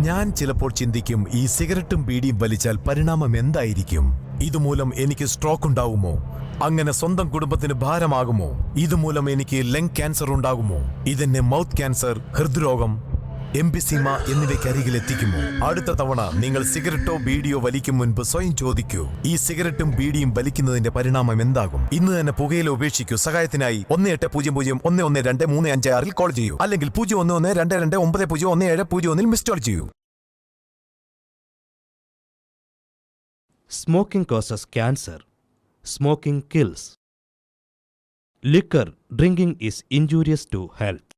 ഞാൻ ചിലപ്പോൾ ചിന്തിക്കും, ഈ സിഗരറ്റും ബീഡിയും വലിച്ചാൽ പരിണാമം എന്തായിരിക്കും? ഇതുമൂലം എനിക്ക് സ്ട്രോക്ക് ഉണ്ടാകുമോ? അങ്ങനെ സ്വന്തം കുടുംബത്തിന് ഭാരമാകുമോ? ഇതുമൂലം എനിക്ക് ലങ് ക്യാൻസർ ഉണ്ടാകുമോ? ഇതെന്നെ മൗത്ത് ക്യാൻസർ, ഹൃദ്രോഗം, എംഫിസീമ എന്നിവയ്ക്കരികിൽ എത്തിക്കുമോ? അടുത്ത തവണ നിങ്ങൾ സിഗരറ്റോ ബീഡിയോ വലിക്കും മുൻപ് സ്വയം ചോദിക്കൂ, ഈ സിഗരറ്റും ബീഡിയും വലിക്കുന്നതിന്റെ പരിണാമം എന്താകും? ഇന്ന് തന്നെ പുകയില ഉപേക്ഷിക്കൂ. സഹായത്തിനായി 1800-112-356 കോൾ ചെയ്യൂ, അല്ലെങ്കിൽ 011229011701 മിസ് കോൾ ചെയ്യൂ. Smoking causes cancer. Smoking kills. Liquor drinking is injurious to health.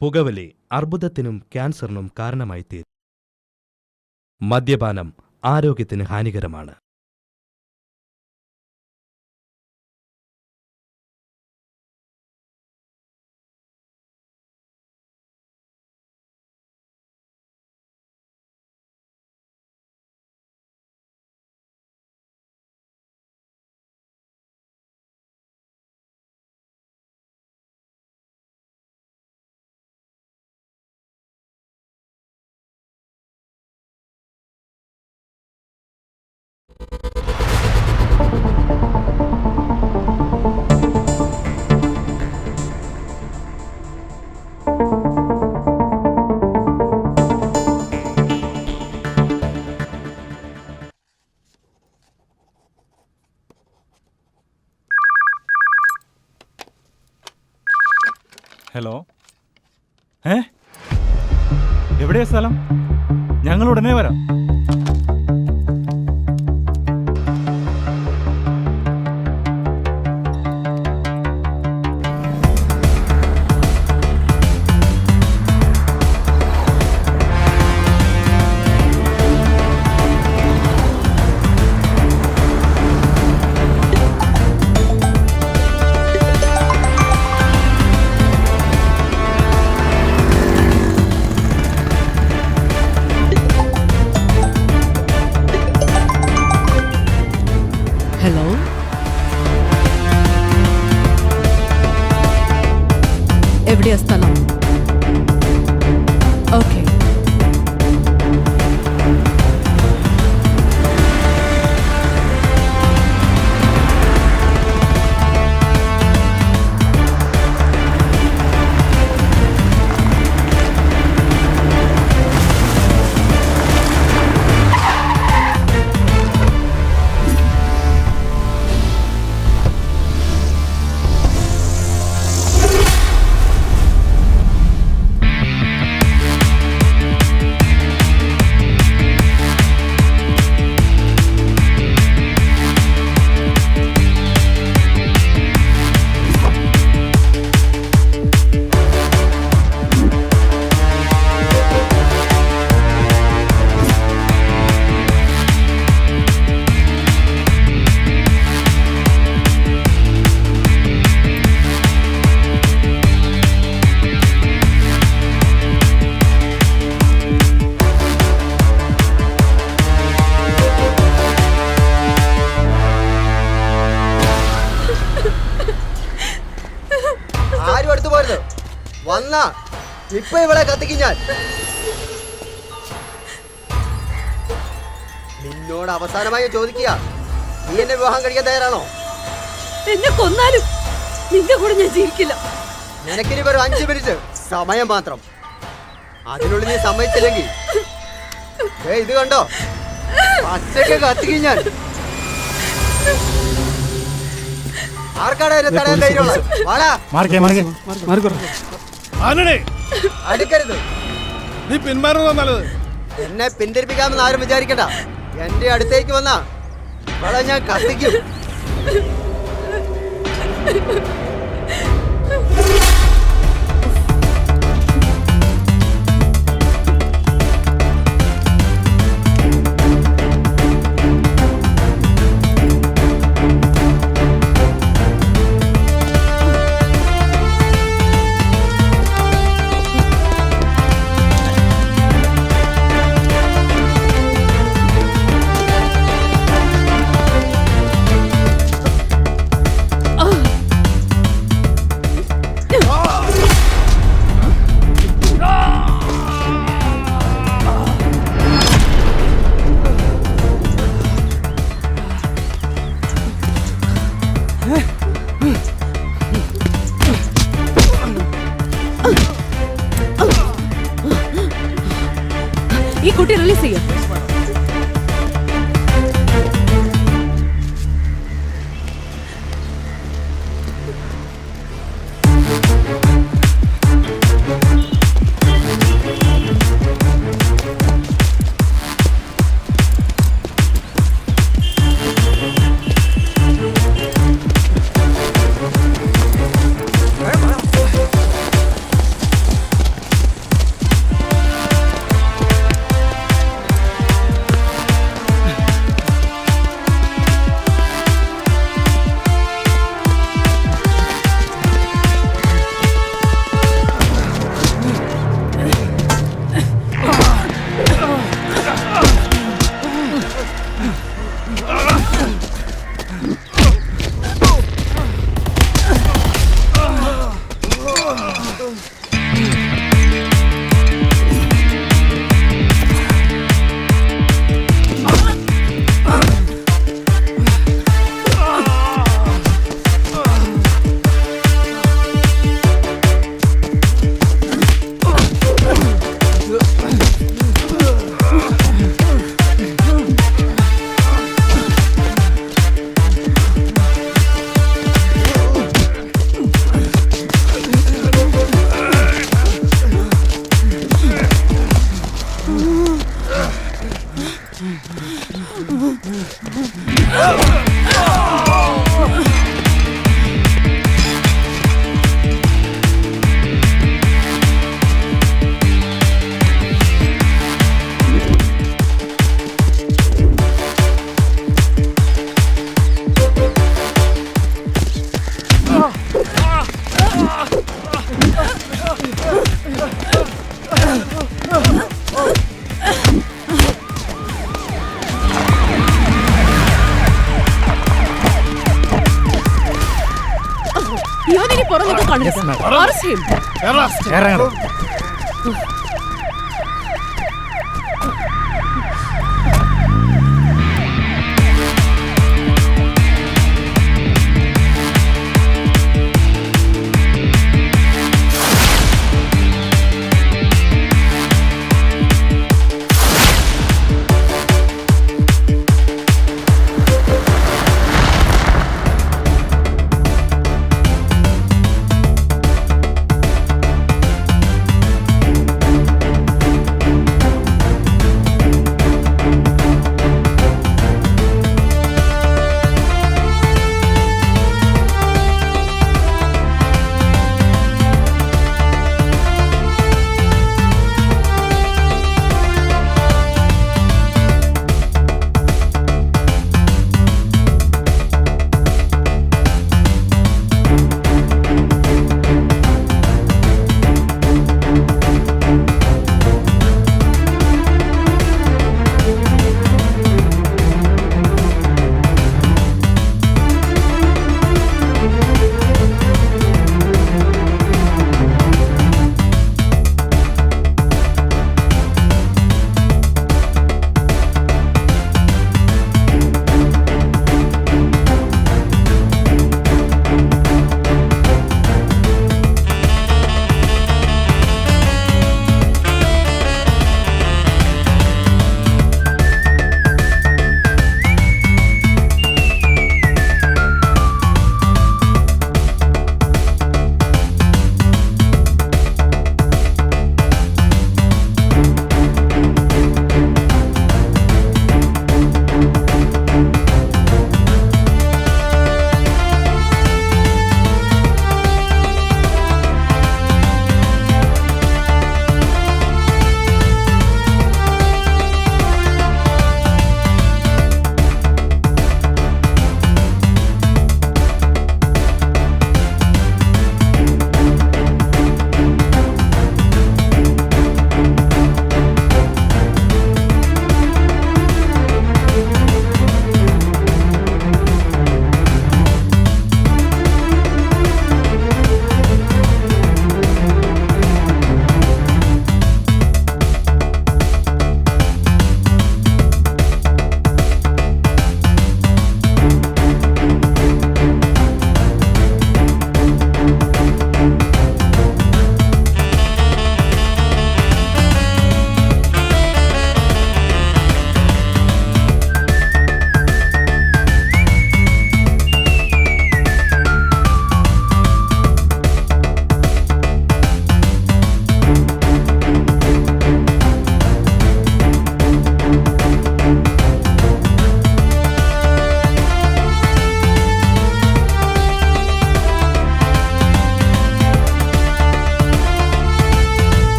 പുകവലി അർബുദത്തിനും ക്യാൻസറിനും കാരണമായി തീരും. മദ്യപാനം ആരോഗ്യത്തിന് ഹാനികരമാണ്. ഹലോ, എവിടെയാ സ്ഥലം? ഞങ്ങൾ ഉടനെ വരാം. ഹലോ, എവിടെയാ സ്ഥലം? ഓക്കെ. വന്ന ഇപ്പൊ ഇവിടെ കത്തിക്കും ഞാൻ. നിന്നോട് അവസാനമായി ചോദിക്കുക, നീ എന്നെ വിവാഹം കഴിക്കാൻ തയ്യാറാണോ? എന്നെ കൊന്നാലും നിന്റെ കൂടെ ഞാൻ ജീവിക്കില്ല. നിനക്കിനി ഒരു 5 മിനിറ്റ് സമയം മാത്രം. അതിനുള്ളിൽ നീ സമ്മതിച്ചില്ലെങ്കിൽ ഇത് കണ്ടോ, പച്ചക്ക് കത്തിക്കും ഞാൻ. ആർക്കാടാ എന്നെ തടയാൻ ധൈര്യമുള്ളത്? വാടാ. അടുക്കരുത്. നീ പിന്മാറുന്നതാ നല്ലത്. എന്നെ പിന്തിരിപ്പിക്കാമെന്ന് ആരും വിചാരിക്കണ്ട. എന്റെ അടുത്തേക്ക് വന്നാ അവളെ ഞാൻ കത്തിക്കും. ഈ കുട്ടി റിലീസ് ചെയ്യും. ഇവനിനി പുറമൊക്കെ കാണില്ല. Arrest him. ഇറങ്ങണം.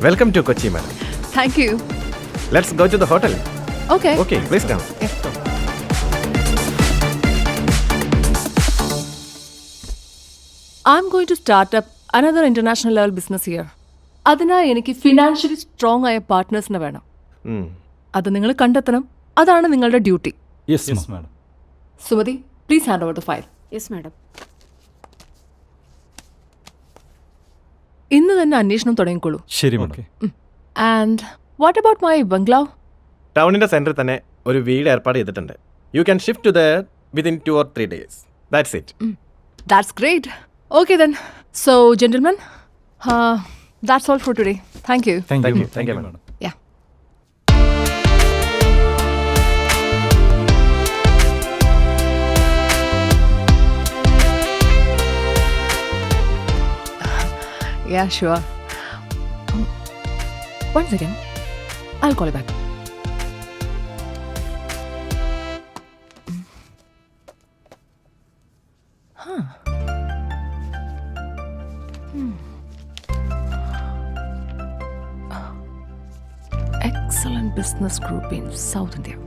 Welcome to Kochi madam. Thank you. Let's go to the hotel. Okay. Okay, please come. I am going to start up another international level business here. അതിനായി എനിക്ക് ഫിനാൻഷ്യലി സ്ട്രോങ് ആയ പാർട്ട്നേഴ്സിനെ വേണം. അത് നിങ്ങൾ കണ്ടെത്തണം. അതാണ് നിങ്ങളുടെ duty. Yes madam. Sumathi, please hand over the file. Yes madam. ഇന്ന് തന്നെ അന്വേഷണം തുടങ്ങിക്കോളൂ. ശരി madam. And what about my bungalow? ടൗണിന്റെ സെന്ററിൽ തന്നെ ഒരു വീട് ഏർപ്പാട് ചെയ്തിട്ടുണ്ട്. You can shift to there within 2 or 3 days. That's it. That's great. Okay then. So, gentlemen, that's all for today. Thank you. Thank Thank you you. Thank you, madam. Yeah. Yeah, sure. One second. I'll call you back. Excellent business group in South India.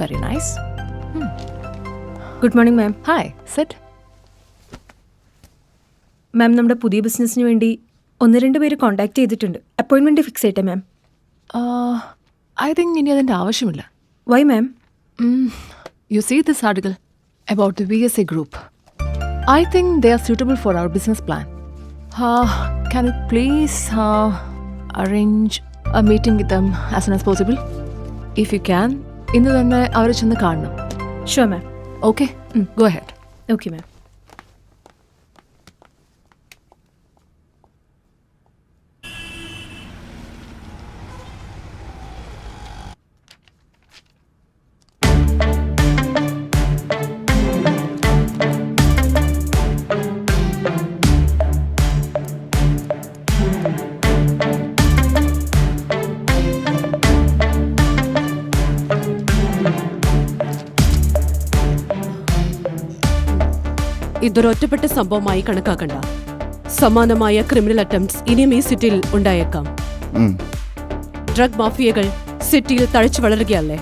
Very nice. Good morning ma'am. Hi, sit. മാം, നമ്മുടെ പുതിയ ബിസിനസ്സിന് വേണ്ടി 1-2 പേര് contact ചെയ്തിട്ടുണ്ട്. Appointment fix ചെയ്യട്ടെ മാം? I think ഇനി അതിൻ്റെ ആവശ്യമില്ല. Why ma'am? You see this article about the VSA group. I think they are suitable for our business plan. Can you please arrange a meeting with them as soon as possible? If you can, ഇന്ന് തന്നെ അവരെ ചെന്ന് കാണണം. Sure ma'am. Okay? Go ahead. Okay ma'am. ഇതൊരൊറ്റപ്പെട്ട സംഭവമായി കണക്കാക്കണ്ട. സമാനമായ criminal attempts ഇനിയും ഈ സിറ്റിയിൽ ഉണ്ടായേക്കാം. ഡ്രഗ് മാഫിയകൾ സിറ്റിയിൽ തഴച്ചു വളരുകയല്ലേ.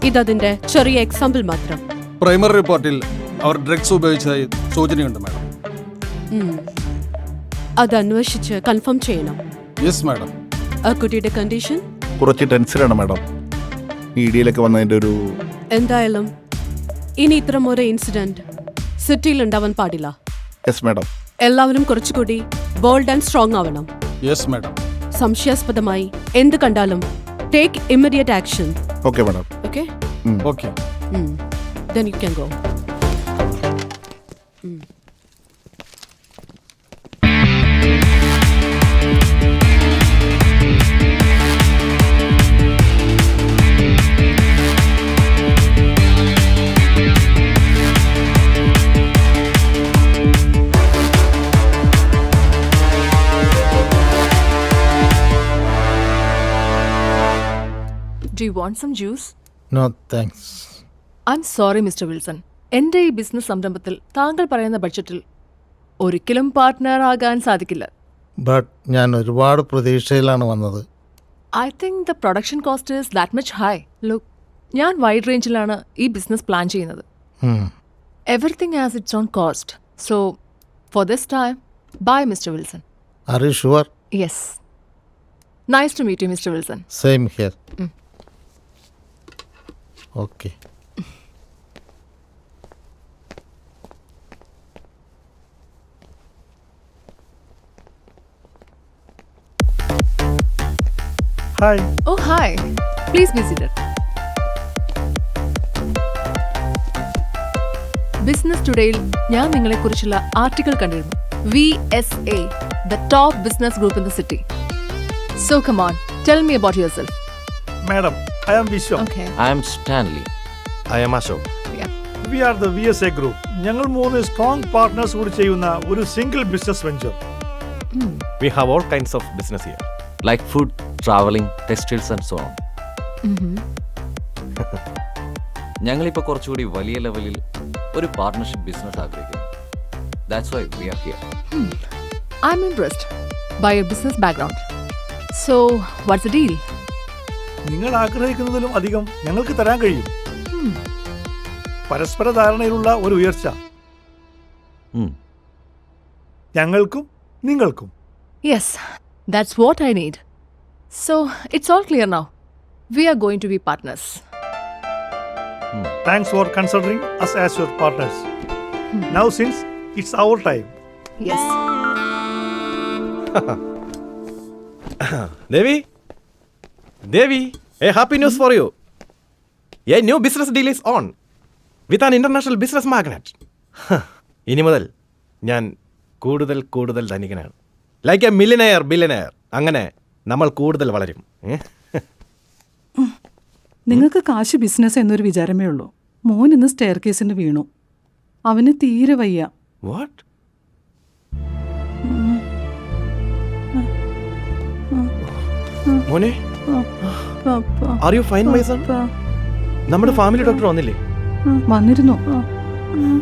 ഇതതിന്റെ ചെറിയ എക്സാമ്പിൾ മാത്രം. പ്രൈമറി റിപ്പോർട്ടിൽ അവർ ഡ്രഗ്സ് ഉപയോഗിച്ചതായി സൂചനയുണ്ട് മാഡം. അത് അന്വേഷിച്ച് കൺഫേം ചെയ്യണം. Yes madam. ആ കുട്ടിയുടെ കണ്ടീഷൻ കുറച്ച് ടെൻഷനാണ് മാഡം. മീഡിയയിലൊക്കെ വന്നതിൻ്റെ ഒരു എന്തായാലും ഇനി ഇത്തരമൊരു ഇൻസിഡന്റ് സിറ്റിയിൽ ഉണ്ടാവാൻ പാടില്ല. Yes madam. എല്ലാവരും കുറച്ചുകൂടി ബോൾഡ് ആൻഡ് സ്ട്രോങ് ആവണം. Yes madam. സംശയാസ്പദമായി എന്ത് കണ്ടാലും take immediate action. Okay madam. Okay? Okay. Then you can go. Do you want some juice? No thanks. I'm sorry, Mr. Wilson. എൻ്റെ ഈ ബിസിനസ് സംരംഭത്തിൽ താങ്കൾ പറയുന്ന ബഡ്ജറ്റിൽ ഒരിക്കലും പാർട്ട്ണർ ആകാൻ സാധിക്കില്ല. ബട്ട് ഞാൻ ഒരുപാട് പ്രതീക്ഷയിലാണ് വന്നത്. I think the production cost is that much high. Look, ഞാൻ വൈഡ് റേഞ്ചിലാണ് ഈ ബിസിനസ് പ്ലാൻ ചെയ്യുന്നത്. Everything has its own cost. So, for this time, bye, Mr. Wilson. Are you sure? Yes. Nice to meet you, Mr. Wilson. Same here. Okay. Hi. Oh, hi. Please be seated. Business ടുഡേയിൽ ഞാൻ നിങ്ങളെക്കുറിച്ചുള്ള article കണ്ടിരുന്നു. VSA, the top business group in the city. So come on, tell me about yourself. Madam, I am Vishwam. Okay. I am Stanley. I am Ashok. Yeah. We are the VSA group. ഞങ്ങൾ 3 strong partners കൂടി ചെയ്യുന്ന ഒരു single business venture. We have all kinds of business here. Like food, traveling, textiles and so on. ഞങ്ങളിപ്പോൾ കുറച്ചുകൂടി വലിയ ലെവലിൽ ഒരു partnership business ആഗ്രഹിക്കുന്നു. That's why we are here. I'm impressed by your business background. So, what's the deal? നിങ്ങൾ ആഗ്രഹിക്കുന്നതിലും അധികം ഞങ്ങൾക്ക് തരാൻ കഴിയും. പരസ്പര ധാരണയിലുള്ള ഒരു ഉയർച്ച. ഞങ്ങൾക്കും നിങ്ങൾക്കും. Yes, that's what I need. So, it's all clear now. We are going to be partners. Thanks for considering us as your partners. Now since it's our time. Yes. Devi, a happy news for you. A new business deal is on with an international business magnate. ഇനി മുതൽ ഞാൻ കൂടുതൽ ധനികനാണ്. Like a millionaire billionaire. അങ്ങനെ നമ്മൾ കൂടുതൽ വളരും. നിങ്ങൾക്ക് കാശ് ബിസിനസ് എന്നൊരു വിചാരമേ ഉള്ളൂ. മോൻ ഇന്ന് സ്റ്റെയർ കേസിന് വീണു. അവന് തീരെ വയ്യ. വാട്ട്? മോനെ, are you fine my son? നമ്മുടെ ഫാമിലി ഡോക്ടർ വന്നില്ലേ? വന്നിരുന്നു.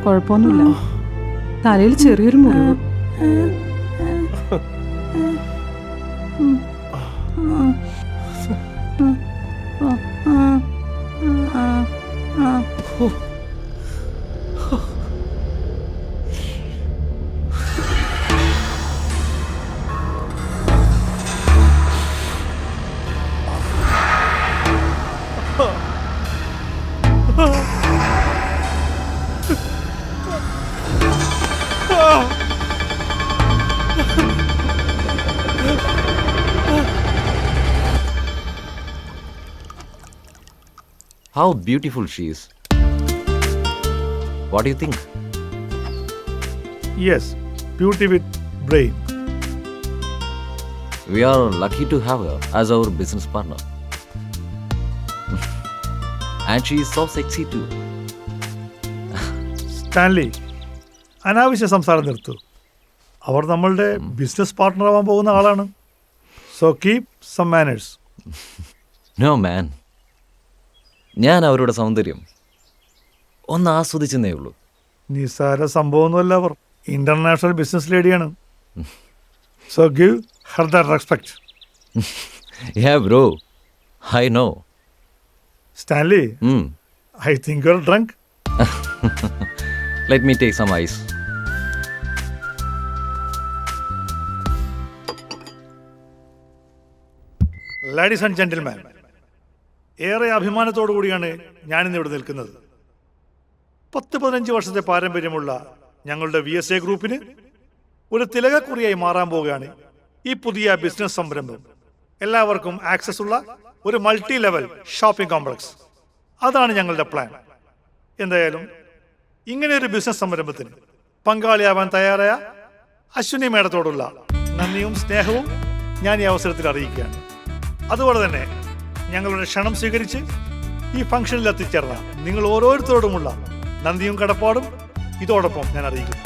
കുഴപ്പമൊന്നുമില്ല. തലയിൽ ചെറിയൊരു മുറിവ്. How beautiful she is. What do you think? Yes, beauty with brain. We are lucky to have her as our business partner. And she is so sexy too. Stanley, അനാവശ്യ സംസാരം നിർത്തൂ. അവർ നമ്മളുടെ ബിസിനസ് പാർട്ട്ണർ ആവാൻ പോകുന്ന ആളാണ്. So keep some manners. No man. ഞാൻ അവരുടെ സൗന്ദര്യം ഒന്ന് ആസ്വദിച്ചെന്നേ ഉള്ളൂ. നിസ്സാര സംഭവമൊന്നുമല്ല. അവർ ഇന്റർനാഷണൽ ബിസിനസ് ലേഡിയാണ്. So give her the respect. Yeah bro, I know. Stanley, I think you're drunk. Let me take some ice. Ladies and gentleman, ഏറെ അഭിമാനത്തോടു കൂടിയാണ് ഞാനിന്ന് ഇവിടെ നിൽക്കുന്നത്. 10-15 വർഷത്തെ പാരമ്പര്യമുള്ള ഞങ്ങളുടെ VSA ഗ്രൂപ്പിന് ഒരു തിലകക്കുറിയായി മാറാൻ പോവുകയാണ് ഈ പുതിയ ബിസിനസ് സംരംഭം. എല്ലാവർക്കും ആക്സസ് ഉള്ള ഒരു മൾട്ടി ലെവൽ ഷോപ്പിംഗ് കോംപ്ലക്സ്. അതാണ് ഞങ്ങളുടെ പ്ലാൻ. എന്തായാലും ഇങ്ങനെ ഒരു ബിസിനസ് സംരംഭത്തിന് പങ്കാളിയാവാൻ തയ്യാറായ അശ്വിനി മേഡത്തോടുള്ള നന്ദിയും സ്നേഹവും ഞാൻ ഈ അവസരത്തിൽ അറിയിക്കുകയാണ്. അതുപോലെ തന്നെ ഞങ്ങളുടെ ക്ഷണം സ്വീകരിച്ച് ഈ ഫംഗ്ഷനിൽ എത്തിച്ചേർന്ന നിങ്ങൾ ഓരോരുത്തരോടുമുള്ള നന്ദിയും കടപ്പാടും ഇതോടൊപ്പം ഞാൻ അറിയിക്കുന്നു.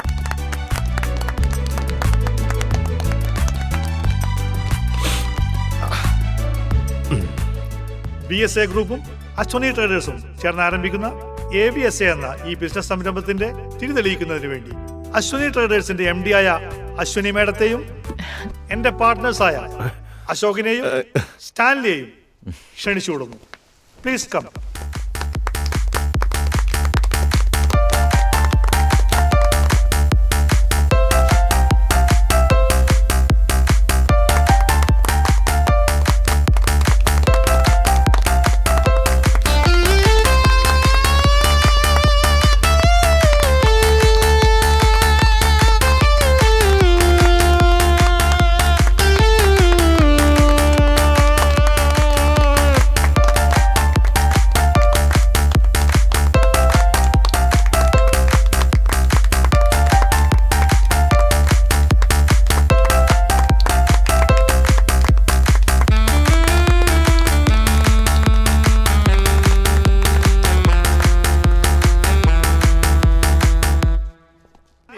VSA ഗ്രൂപ്പും അശ്വനി ട്രേഡേഴ്സും ചേർന്ന് ആരംഭിക്കുന്ന AVSA എന്ന ഈ ബിസിനസ് സംരംഭത്തിന്റെ തിരി തെളിയിക്കുന്നതിന് വേണ്ടി അശ്വനി ട്രേഡേഴ്സിന്റെ MD ആയ അശ്വനി മേഡത്തെയും എന്റെ പാർട്ട്നേഴ്സായ അശോകിനെയും സ്റ്റാൻലിയെയും ക്ഷണിച്ചു കൊടുക്കുന്നു. Please come.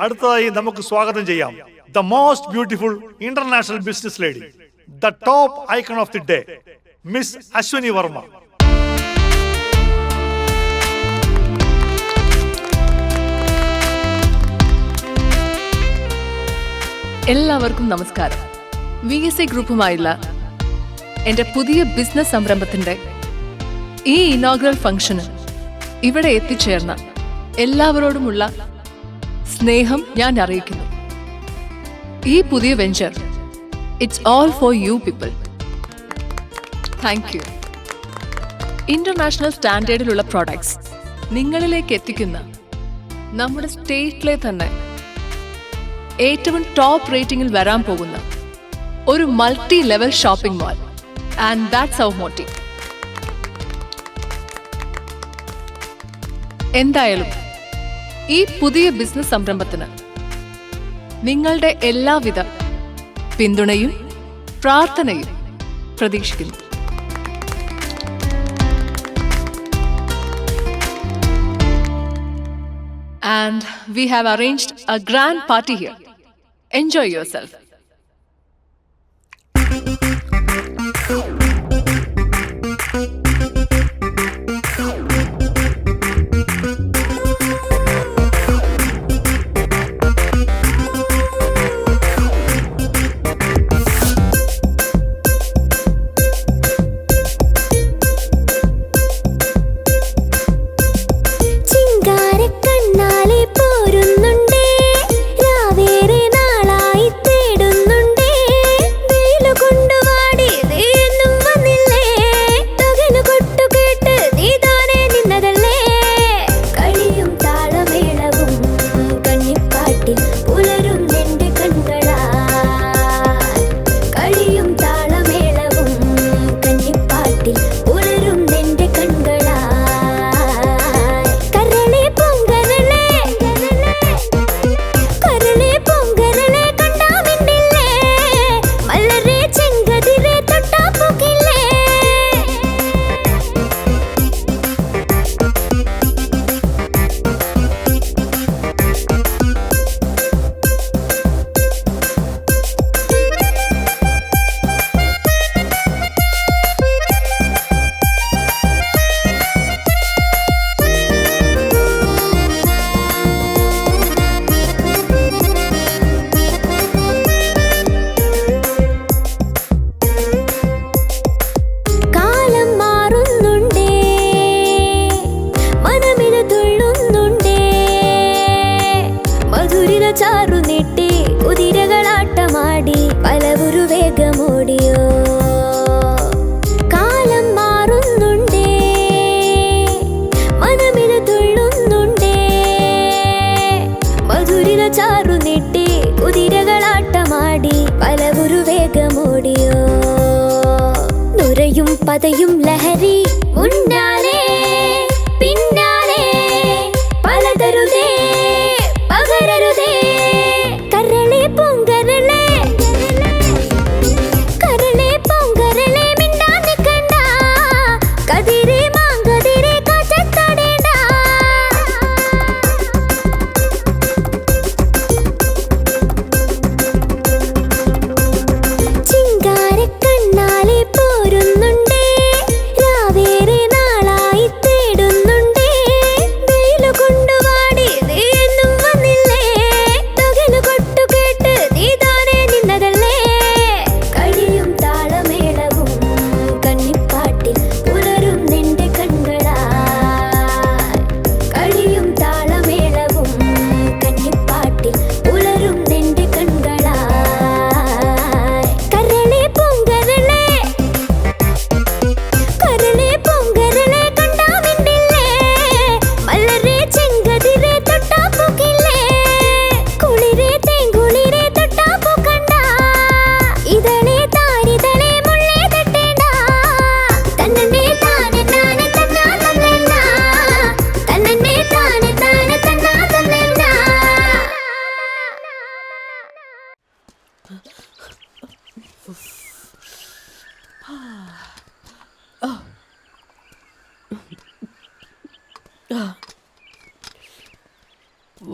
അടുത്തതായി നമുക്ക് സ്വാഗതം ചെയ്യാം the most beautiful international business lady, the top icon of the day, miss Ashwini Varma. എല്ലാവർക്കും നമസ്കാരം. VSA ഗ്രൂപ്പുമായുള്ള എൻ്റെ പുതിയ ബിസിനസ് സംരംഭത്തിൻ്റെ ഈ ഇനോഗ്രൽ ഫംഗ്ഷന് ഇവിടെ എത്തിച്ചേർന്ന എല്ലാവരോടുമുള്ള സ്നേഹം ഞാൻ അറിയിക്കുന്നു. ഈ പുതിയ venture it's all for you people. Thank you. International സ്റ്റാൻഡേർഡിലുള്ള പ്രോഡക്ട്സ് നിങ്ങളിലേക്ക് എത്തിക്കുന്ന നമ്മുടെ സ്റ്റേറ്റിലെ തന്നെ ഏറ്റവും ടോപ്പ് റേറ്റിംഗിൽ വരാൻ പോകുന്ന ഒരു multi level shopping mall. And that's our motive. എന്തായാലും ഈ പുതിയ ബിസിനസ് സംരംഭത്തിന് നിങ്ങളുടെ എല്ലാവിധ പിന്തുണയും പ്രാർത്ഥനയും പ്രതീക്ഷിക്കുന്നു. And we have arranged a grand party here. Enjoy yourself. പതയും ലഹരി മുന്നാലെ പിന്നാലെ പലതരുതേ പകരരുതേ കരളെ പൊങ്കരളെ കരളെ പൊങ്കരളെ മിണ്ടാ നിക്കണ്ട കതിരെ മാങ്കതിരെ കാറ്റത്തടേണ്ട ചിങ്കാരക്കണ്ണാലെ പോരുന്നുണ്ട്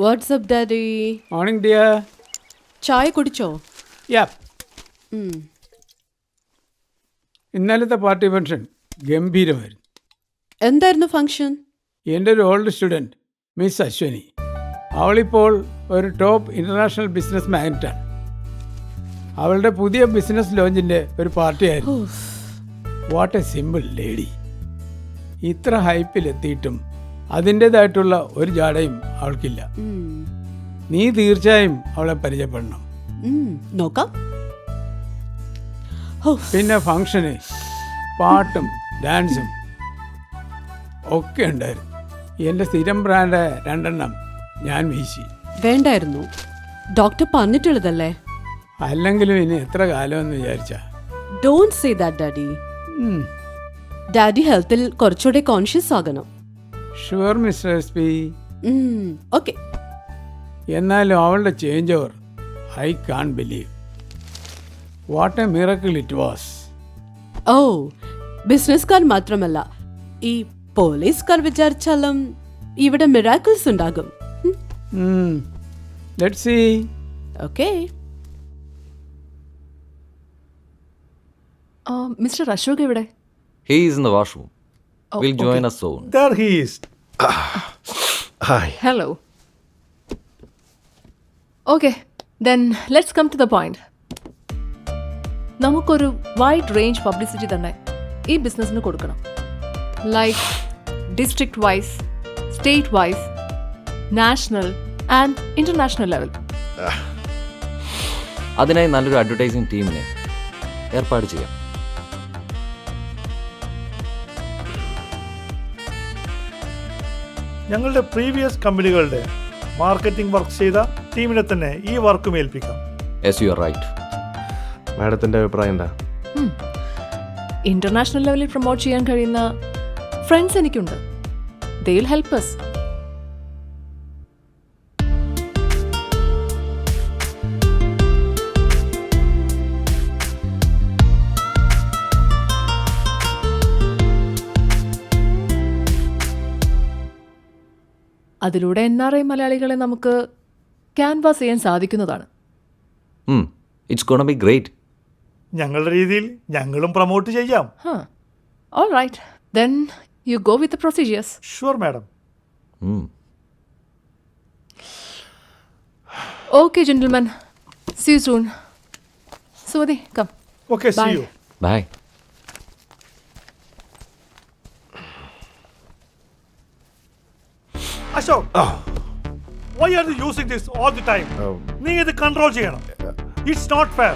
What's up, Daddy? Morning, dear. ചായ കുടിച്ചോ? Yep. ഇന്നലത്തെ പാർട്ടി ഫംഗ്ഷൻ ഗംഭീരമായിരുന്നു. എന്തായിരുന്നു ഫംഗ്ഷൻ? എൻ്റെ ഒരു ഓൾഡ് സ്റ്റുഡൻറ്റ് മിസ് അശ്വനി, അവളിപ്പോൾ ഒരു ടോപ്പ് ഇൻ്റർനാഷണൽ ബിസിനസ് മാഗ്നറ്റാണ്. അവളുടെ പുതിയ ബിസിനസ് ലോഞ്ചിൻ്റെ ഒരു പാർട്ടി ആയിരുന്നു. What A simple lady. ഇത്ര ഹൈപ്പിലെത്തിയിട്ടും അതിൻ്റെതായിട്ടുള്ള ഒരു ജാടയും അവൾക്കില്ല. നീ തീർച്ചയായും അവളെ പരിചയപ്പെടണം. നോക്കാം. പിന്നെ ഫംഗ്ഷന് പാട്ടും ഡാൻസും ഒക്കെ ഉണ്ടായിരുന്നു. എൻ്റെ സ്ഥിരം ബ്രാൻഡ് 2 ഞാൻ വീശി. വേണ്ടായിരുന്നു, ഡോക്ടർ പറഞ്ഞിട്ടുള്ളതല്ലേ. അല്ലെങ്കിലും ഇനി എത്ര കാലമെന്ന് വിചാരിച്ച. Don't say that daddy. Daddy ഹെൽത്തിൽ കുറച്ചുകൂടെ കോൺഷ്യസ് ആകണം. Sure mister SP. ഓക്കെ. എന്നാലും അവളുടെ change over I can't believe. What a miracle it was. Oh, ബിസിനസ്സുകാർ മാത്രമല്ല, ഈ പോലീസുകാർ വിചാരിച്ചാലും ഇവിടെ മിറാക്കിൾസ് ഉണ്ടാകും. Let's see. Okay. Mister Ashok എവിടെ? He is in the washroom. Will join us soon. There he is. Hi. Hello. Okay, then let's come to the point. നമുക്കൊരു wide range publicity തന്നെ ഈ ബിസിനസ്സിന് കൊടുക്കണം. Like district wise, state wise, national and international level. അതിനായി നല്ലൊരു advertising ടീമിനെ ഏർപ്പാട് ചെയ്യാം. ഞങ്ങളുടെ പ്രീവിയസ് കമ്പനികളുടെ മാർക്കറ്റിംഗ് വർക്ക് ചെയ്ത ടീമിനെ തന്നെ ഈ വർക്കും ഏൽപ്പിക്കാം. Yes, you are right. മാഡത്തിൻ്റെ അഭിപ്രായം എന്താ? ഇന്റർനാഷണൽ ലെവലിൽ പ്രൊമോട്ട് ചെയ്യാൻ കഴിയുന്ന ഫ്രണ്ട്സ് എനിക്കുണ്ട്. They will help us. അതിലൂടെ NRI മലയാളികളെ നമുക്ക് ക്യാൻവാസ് ചെയ്യാൻ സാധിക്കുന്നതാണ്. It's gonna be great. ഞങ്ങളുടെ രീതിയിൽ ഞങ്ങളും പ്രൊമോട്ട് ചെയ്യാം. All right. Then you go with the procedures. Sure, madam. Okay, gentlemen. See you soon. Suvati, come. Okay, Bye. see you. Bye. Ashok, why are you using this all the time? നീ ഇത് control ചെയ്യണം. It's not fair.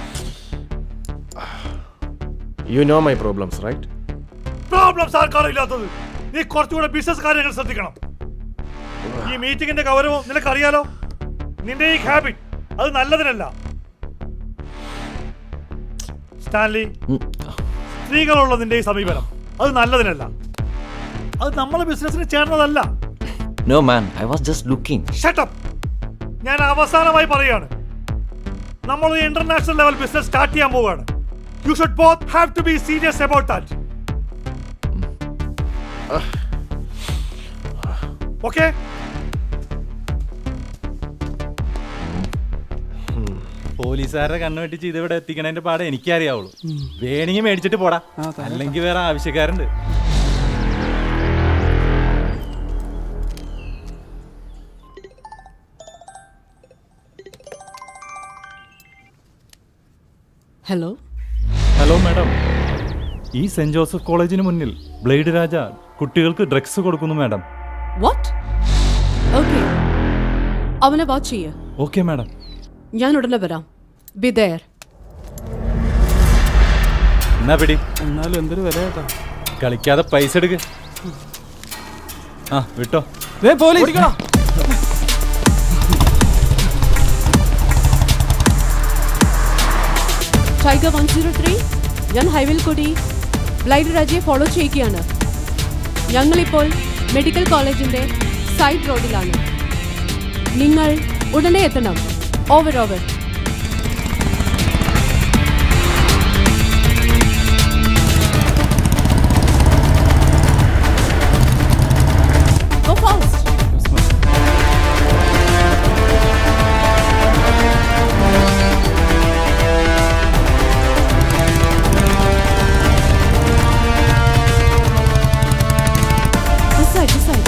You know my problems, right? Problems ആർക്കാണ് ഇല്ലാത്തത്? നീ കുറച്ചുകൂടെ business കാര്യങ്ങൾ ശ്രദ്ധിക്കണം. ഈ മീറ്റിംഗിന്റെ ഗൗരവം നിനക്കറിയാലോ. നിന്റെ ഈ ഹാബിറ്റ് അത് നല്ലതിനല്ല. സ്റ്റാൻലി, സ്ത്രീകളുള്ള നിന്റെ ഈ സമീപനം അത് നല്ലതിനല്ല. അത് നമ്മളെ ബിസിനസ്സിന് ചേർന്നതല്ല. No man, I was just looking. Shut up. ഞാൻ അവസാനമായി പറയാണ്, നമ്മൾ ഒരു ഇന്റർനാഷണൽ ലെവൽ ബിസിനസ് സ്റ്റാർട്ട് ചെയ്യാൻ പോവുകയാണ്. You should both have to be serious about that. Okay? പോലീസുകാരുടെ കണ്ണു വെട്ടിച്ച് ഇതിവിടെ എത്തിക്കണതിന്റെ പാടെ എനിക്കറിയാവുള്ളൂ. വേണമെങ്കിൽ മേടിച്ചിട്ട് പോടാ, അല്ലെങ്കിൽ വേറെ ആവശ്യക്കാരുണ്ട്. ഹലോ. ഹലോ മാഡം, ഈ സെന്റ് ജോസഫ് കോളേജിന് മുന്നിൽ ബ്ലേഡ് രാജ കുട്ടികൾക്ക് ഡ്രഗ്സ് കൊടുക്കുന്നു മാഡം. വാട്ട്? ഓക്കെ, അവനെ വാച്ച് ചെയ്യ. Okay madam. ഞാൻ ഉടനെ വരാം. Be there. എന്നാ പിടി. എന്നാലും എന്തൊരു വില കേട്ടോ. കളിക്കാതെ പൈസ എടുക്ക്. ആ വിട്ടോ. പോലീസ്. ടൈഗർ 103, ഞാൻ ഹൈവേയിൽ കൂടി ബ്ലൈഡ് രാജയെ ഫോളോ ചെയ്യുകയാണ്. ഞങ്ങളിപ്പോൾ മെഡിക്കൽ കോളേജിന്റെ സൈഡ് റോഡിലാണ്. നിങ്ങൾ ഉടനെ എത്തണം. Over. Go fast. This side.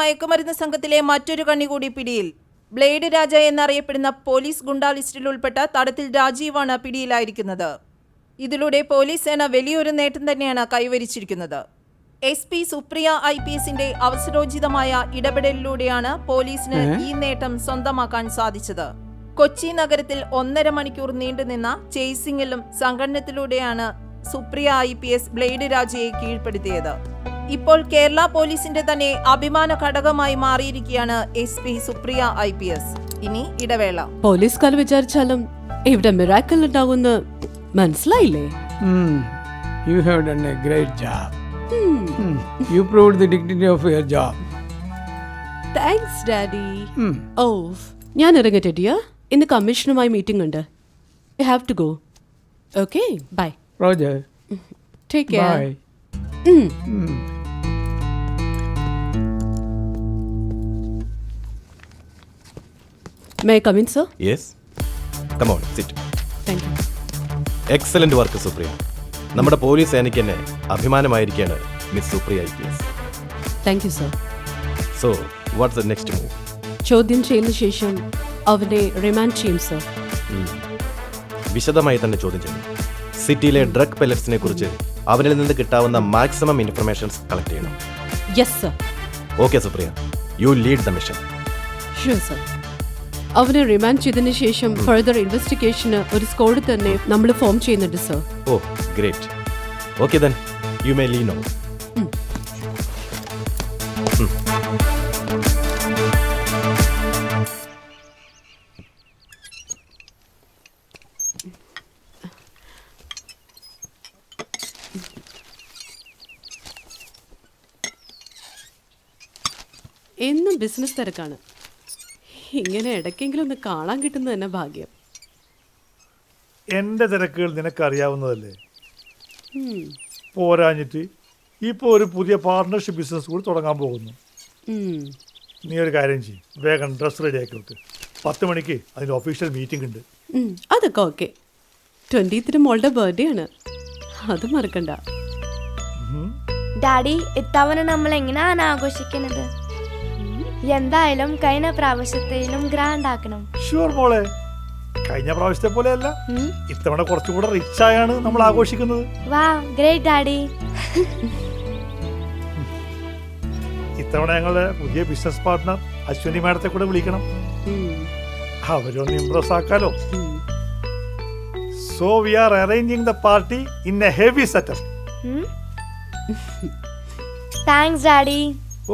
മയക്കുമരുന്ന് സംഘത്തിലെ മറ്റൊരു കണ്ണി കൂടി പിടിയിൽ. ബ്ലേഡ് രാജ എന്നറിയപ്പെടുന്ന പോലീസ് ഗുണ്ടാ ലിസ്റ്റിൽ ഉൾപ്പെട്ട തടത്തിൽ രാജീവാണ് പിടിയിലായിരിക്കുന്നത്. ഇതിലൂടെ പോലീസ് സേന വലിയൊരു നേട്ടം തന്നെയാണ് കൈവരിച്ചിരിക്കുന്നത്. SP സുപ്രിയ IPSന്റെ അവസരോചിതമായ ഇടപെടലിലൂടെയാണ് പോലീസിന് ഈ നേട്ടം സ്വന്തമാക്കാൻ സാധിച്ചത്. കൊച്ചി നഗരത്തിൽ 1.5 മണിക്കൂർ നീണ്ടുനിന്ന ചേസിംഗിലും സംഘടനത്തിലൂടെയാണ് സുപ്രിയ IPS ബ്ലേഡ് രാജയെ കീഴ്പ്പെടുത്തിയത്. ഇപ്പോൾ കേരള പോലീസിന്റെ തന്നെ അഭിമാന ഘടകമായി മാറിയിരിക്കുകയാണ് SP സുപ്രിയ IPS. ഇനി ഇടവേള. പോലീസുകാർ വിചാരിച്ചാലും ഇവിടെ മിറാക്കിൾ ഉണ്ടാവുമെന്ന് മനസ്സിലായില്ലേ? You have done a great job. You proved the dignity of your job. Thanks daddy. Oh, ഞാൻ ഇറങ്ങട്ടെ ഡിയർ. ഇന്ന് കമ്മീഷനുമായി മീറ്റിംഗ് ഉണ്ട്. I have to go. Okay, bye. Roger. Take care. Bye. May I come in sir? Yes, come on, sit. Thank you. Excellent work Supriya. നമ്മുടെ police സേനയ്ക്ക് തന്നെ അഭിമാനമായിരിക്കുകയാണ് miss Supriya IPS. Thank you sir. So what's the next move? ചോദ്യം ചെയ്യുന്ന ശേഷം അവനെ remand ചെയ്യും sir. വിശദമായി തന്നെ ചോദ്യം ചെയ്യും. സിറ്റിയിലെ ഡ്രഗ് പെല്ലറ്റ്സിനെ കുറിച്ച് അവരിൽ നിന്ന് കിട്ടാവുന്ന മാക്സിമം ഇൻഫർമേഷൻസ് കളക്ട് ചെയ്യണം. Yes sir. Okay Supriya, you lead the mission. Sure sir. അവനെ റിമാൻഡ് ചെയ്തതിനു ശേഷം ഫർദർ ഇൻവെസ്റ്റിഗേഷന് ഒരു സ്ക്വാഡ് തന്നെ നമ്മൾ ഫോം ചെയ്യുന്നുണ്ട് sir. Oh great. Okay then you may leave now. എന്നും ബിസിനസ് തിരക്കാണ്. ഇങ്ങനെ ഇടയ്ക്കെങ്കിലും ഒന്ന് കാണാൻ കിട്ടുന്നത് തന്നെ ഭാഗ്യം. എൻ്റെ തിരക്കുകൾ നിനക്കറിയാവുന്നതല്ലേ. പോരാഞ്ഞിട്ട് ഇപ്പോൾ ഒരു പുതിയ പാർട്ണർഷിപ്പ് ബിസിനസ് കൂടി തുടങ്ങാൻ പോകുന്നു. നീ ഒരു കാര്യം ചെയ്യും, വേഗം ഡ്രസ് റെഡി ആക്കി വെക്ക്. 10 മണിക്ക് അതിൻ്റെ ഒഫീഷ്യൽ മീറ്റിംഗ് ഉണ്ട്. അതൊക്കെ ഓക്കെ. 20th മോളുടെ ബർത്ത്ഡേ ആണ്, അത് മറക്കണ്ട. ഡാഡി, ഇത്തവണ നമ്മൾ എങ്ങനെയാണ് ആഘോഷിക്കുന്നത്? എന്തായാലും കഴിഞ്ഞ പ്രാവശ്യത്തിലും ഗ്രാൻഡ് ആക്കണം. ഷുവർ മോളെ, കഴിഞ്ഞ പ്രാവശ്യത്തെ പോലെയല്ല, ഇത്തവണ കുറച്ചുകൂടെ റിച്ച് ആയാണ് നമ്മൾ ആഘോഷിക്കുന്നത്. വാ, ഗ്രേറ്റ് ഡാഡി. ഇത്തവണ ഞങ്ങളുടെ പുതിയ ബിസിനസ് പാർട്ട്ണർ അശ്വനി മാഡത്തെ കൂടെ വിളിക്കണം. അവരൊന്ന് ഇംപ്രസ് ആക്കാലോ. So we are arranging the party in a heavy setup. Thanks daddy.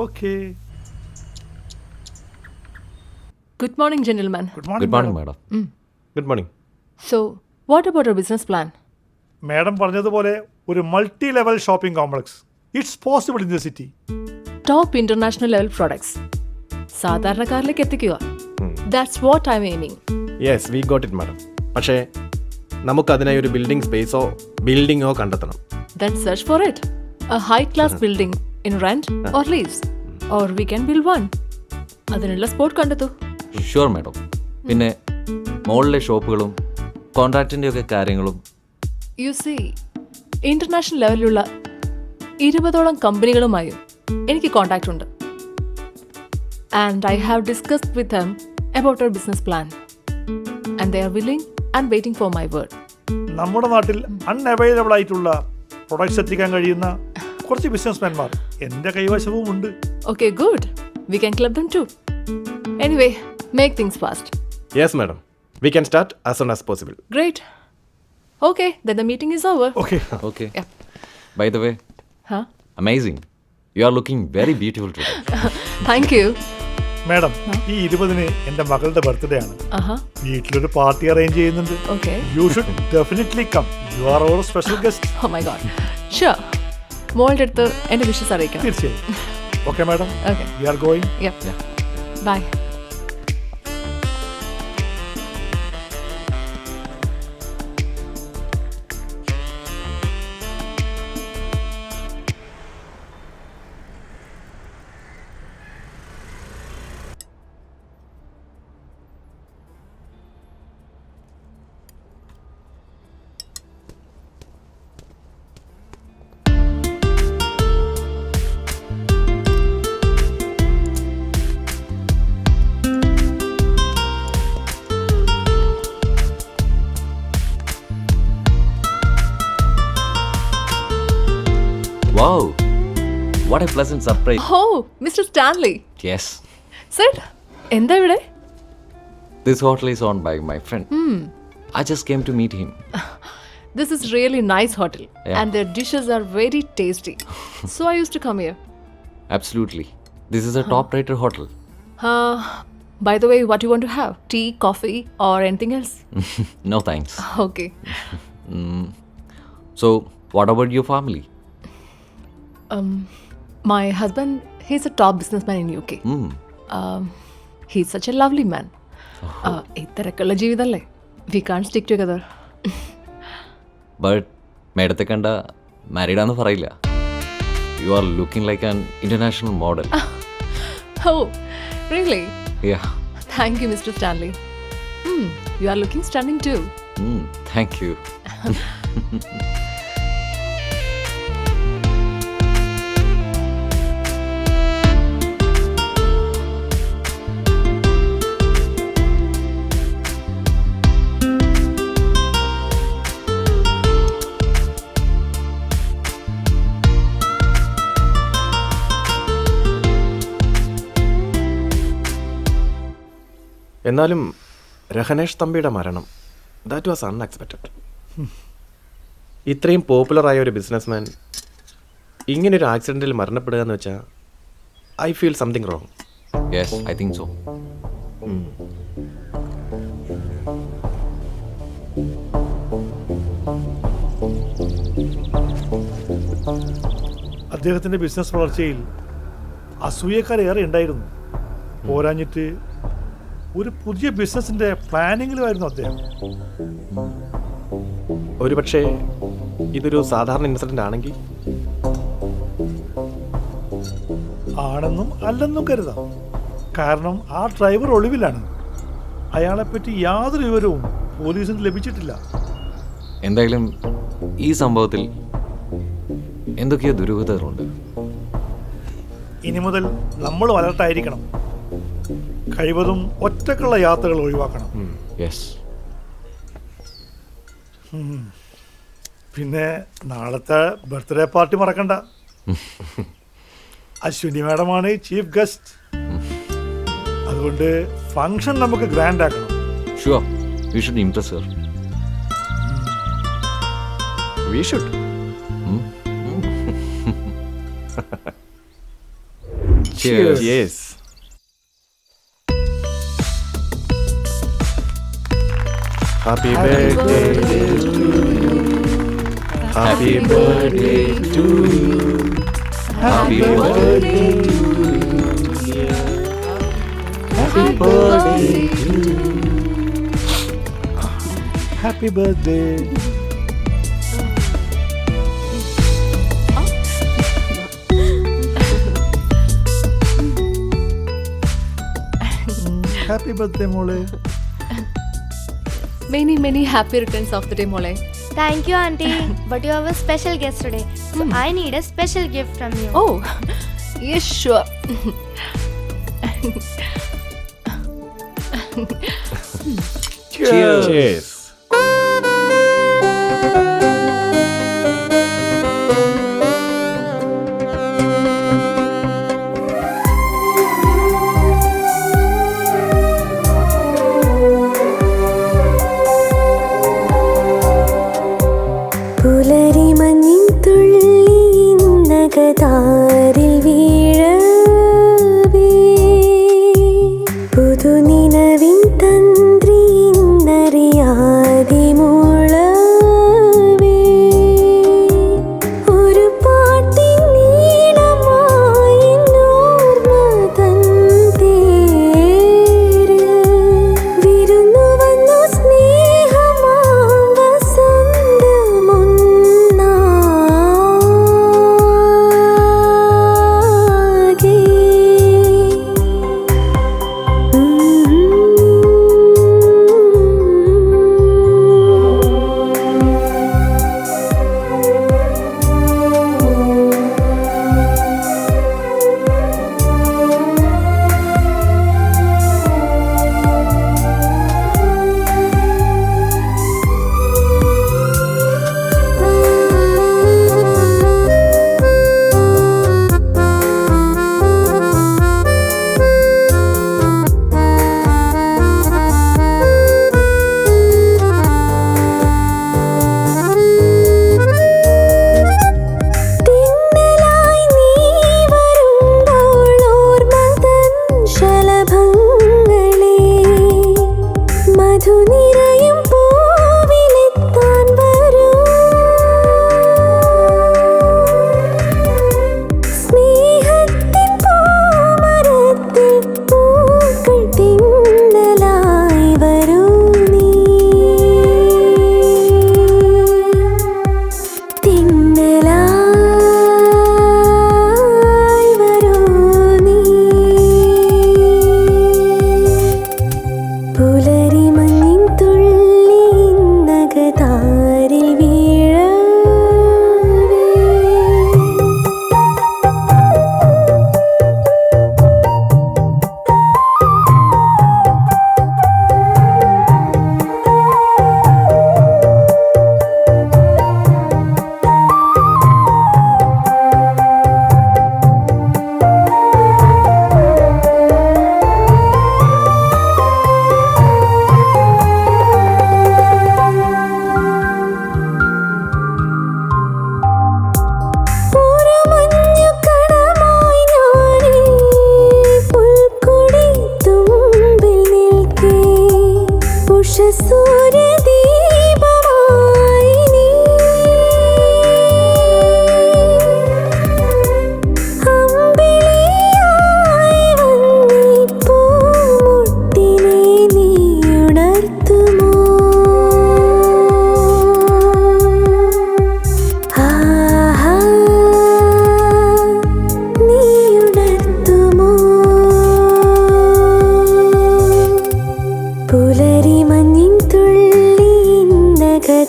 Okay. Good morning, gentlemen. Good morning, madam. Good morning. So, what about our business plan? Madam പറഞ്ഞതുപോലെ ഒരു multi level shopping complex it's possible in the city. Top international level products. സാധാരണക്കാരിലേക്ക് എത്തിക്കുക. That's what I'm aiming. Yes, we got it madam. പക്ഷേ നമുക്കതിനായി ഒരു building സ്പേസോ ബിൽഡിങ്ങോ കണ്ടെത്തണം. Then search for it. A high-class building in rent or lease. Or we can build one. അതിനുള്ള spot കണ്ടെത്തു. Sure madam. പിന്നെ മോളിലെ ഷോപ്പുകളും കോൺട്രാക്റ്റിൻ്റെ ഒക്കെ കാര്യങ്ങളും. യു സി, ഇന്റർനാഷണൽ ലെവലിലുള്ള 20ഓളം കമ്പനികളുമായും എനിക്ക് കോൺടാക്റ്റ് ഉണ്ട്. And I have discussed with them about our business plan. And they are willing and waiting for my word. നമ്മുടെ നാട്ടിൽ അൺഅവൈലബിൾ ആയിട്ടുള്ള പ്രൊഡക്ട്സ് എത്തിക്കാൻ കഴിയുന്ന കുറച്ച് ബിസിനസ്മാൻമാർ എൻ്റെ കൈവശവും ഉണ്ട്. Okay, good. We can club them too. Anyway, make things fast. Yes, madam. We can start as soon as possible. Great. Okay, then the meeting is over. Okay. Okay. Yeah. By the way, Huh? amazing. You are looking very beautiful today. Thank you. Madam, ഈ 20-ന് എൻ്റെ മകളുടെ birthday ആണ്. വീട്ടിലൊരു party arrange ചെയ്യുന്നുണ്ട്. Okay. You should definitely come. You are our special guest. Oh my God. Sure. മോളുടെ അടുത്ത് എൻ്റെ wishes അറിയിക്കണം. തീർച്ചയായും. Okay, madam. Okay. We are going. Yep. Bye. Wow, what a pleasant surprise. Oh, Mr. Stanley. Yes, Sir, എന്താ ഇവിടെ? this hotel is owned by my friend. I just came to meet him. This is really nice hotel Yeah. and their dishes are very tasty. So I used to come here. Absolutely. This is a top-rated hotel. By the way, what do you want to have? Tea, coffee or anything else? No thanks. Okay. So, what about your family? My husband, he's a top businessman in UK. He's such a lovely man. ഇത്തരക്കുള്ള ജീവിതമല്ലേ? We can't stick together. But മേഡത്തെ കണ്ട married ആണെന്ന് പറയില്ല. You are looking like an international model. Oh, really? Yeah. Thank you, Mr. Stanley. You are looking stunning too. Thank you. എന്നാലും രഹനേഷ് തമ്പിയുടെ മരണം that was unexpected. ഇത്രയും പോപ്പുലറായ ഒരു businessman ഇങ്ങനൊരു ആക്സിഡൻറ്റിൽ മരണപ്പെടുക എന്ന് വെച്ചാൽ I feel something wrong. Yes, I think so. അദ്ദേഹത്തിൻ്റെ business വളർച്ചയിൽ അസൂയക്കാരേറെ ഉണ്ടായിരുന്നു. പോരാഞ്ഞിട്ട് ഒരു പുതിയ ബിസിനസിന്റെ പ്ലാനിങ്ങിലുമായിരുന്നു അദ്ദേഹം. ഒരു പക്ഷേ ഇതൊരു സാധാരണ ഇൻസിഡന്റ് ആണെങ്കിൽ ആണെന്നും അല്ലെന്നും കരുതാം. കാരണം ആ ഡ്രൈവർ ഒളിവിലാണ്. അയാളെപ്പറ്റി യാതൊരു വിവരവും പോലീസിന് ലഭിച്ചിട്ടില്ല. എന്തായാലും ഈ സംഭവത്തിൽ എന്തൊക്കെയോ ദുരൂഹതകളുണ്ട്. ഇനി മുതൽ നമ്മൾ അലർട്ടായിരിക്കണം. കഴിവതും ഒറ്റക്കുള്ള യാത്രകൾ ഒഴിവാക്കണം. പിന്നെ നാളത്തെ ബർത്ത്ഡേ പാർട്ടി മറക്കണ്ട. അശ്വിനി മാഡമാണ് ചീഫ് ഗസ്റ്റ്. അതുകൊണ്ട് ഫംഗ്ഷൻ നമുക്ക് ഗ്രാൻഡ് ആക്കണം. Sure, we should impress her. We should. Cheers. Yes. Happy birthday to you. Happy birthday to you. Happy birthday to you. Happy birthday to you. Happy birthday. Happy birthday, മോളെ. Many happy returns of the day, Mole. Thank you, Auntie. But you have a special guest today. So I need a special gift from you. Oh, yes, sure. Cheers. Cheers. പുലരി മഞ്ഞിൻ തുള്ളി നഗതാരിൽ വീഴവേ പുതുനിനവിൻ തന്ത്രി ഇന്നറിയാതെ മൂളവേ ഒരു പാട്ടിൻ നീളമായി ഓർമ്മ തൻ തേര് വിരുന്നു വന്നു സ്നേഹമാം വസന്തമൊന്നാ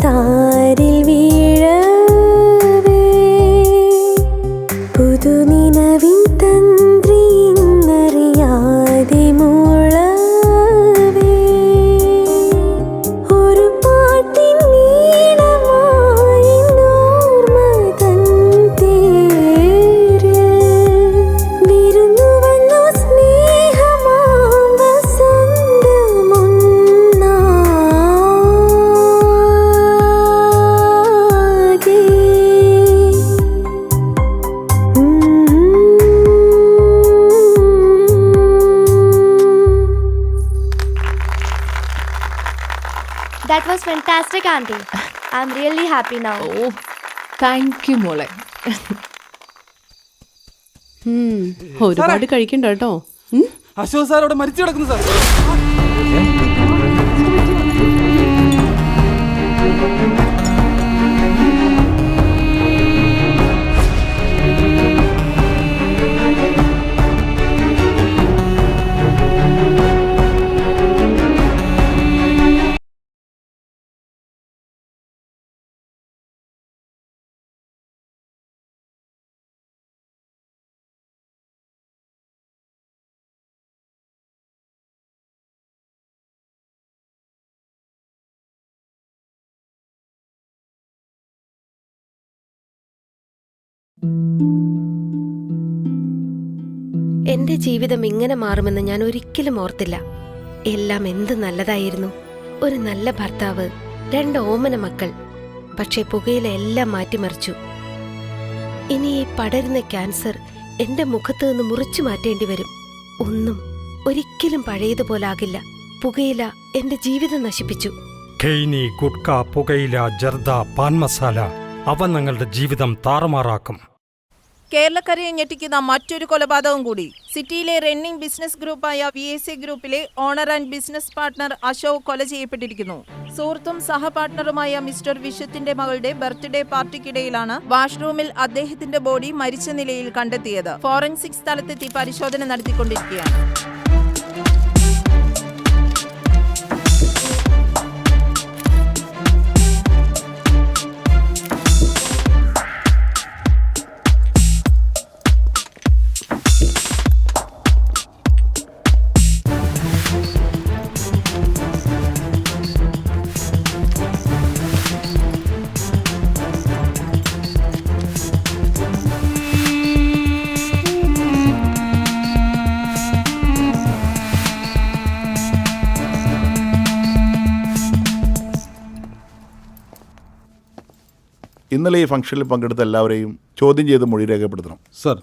താരിൽ വീഴവേ പുതുനിനവിൻ തന്ത്രി ഇന്നറിയാതെ മൂളവേ ഒരു പാട്ടിൻ നീളമായി ഓർമ്മ തൻ തേരിൽ വിരുന്നു വന്നു സ്നേഹമാം വസന്തമൊന്നാകെ. That was fantastic, Auntie. I'm really happy now. Oh, thank you, മോളെ. ഒരുപാട് കഴിക്കണ്ട കേട്ടോ. അശോക് സാർ അവിടെ മരിച്ചു കിടക്കുന്നു സാർ. എന്റെ ജീവിതം ഇങ്ങനെ മാറുമെന്ന് ഞാൻ ഒരിക്കലും ഓർത്തില്ല. എല്ലാം എന്ത് നല്ലതായിരുന്നു. ഒരു നല്ല ഭർത്താവ്, 2 ഓമന മക്കൾ. പക്ഷേ പുകയില എല്ലാം മാറ്റിമറിച്ചു. ഇനി ഈ പടരുന്ന ക്യാൻസർ എന്റെ മുഖത്ത് നിന്ന് മുറിച്ചു മാറ്റേണ്ടി വരും. ഒന്നും ഒരിക്കലും പഴയതുപോലാകില്ല. പുകയില എന്റെ ജീവിതം നശിപ്പിച്ചു. ഖെയ്നി, ഗുഡ്ക, പുകയില, ജർദ, പാൻ മസാല അവ നിങ്ങളുടെ ജീവിതം താറുമാറാക്കും. കേരളക്കരയെ ഞെട്ടിക്കുന്ന മറ്റൊരു കൊലപാതകം കൂടി. സിറ്റിയിലെ റണ്ണിംഗ് ബിസിനസ് ഗ്രൂപ്പായ VSA ഗ്രൂപ്പിലെ owner and business partner Ashok കൊല ചെയ്യപ്പെട്ടിരിക്കുന്നു. സുഹൃത്തും സഹപാർട്ണറുമായ മിസ്റ്റർ വിശ്വത്തിന്റെ മകളുടെ ബർത്ത്ഡേ പാർട്ടിക്കിടയിലാണ് വാഷ്റൂമിൽ അദ്ദേഹത്തിന്റെ ബോഡി മരിച്ച നിലയിൽ കണ്ടെത്തിയത്. ഫോറൻസിക് സ്ഥലത്തെത്തി പരിശോധന നടത്തിക്കൊണ്ടിരിക്കുകയാണ്. ഇന്നലെ ഈ ഫംഗ്ഷനിൽ പങ്കെടുത്ത എല്ലാവരെയും ചോദ്യം ചെയ്ത് മൊഴി രേഖപ്പെടുത്തണം. Sir.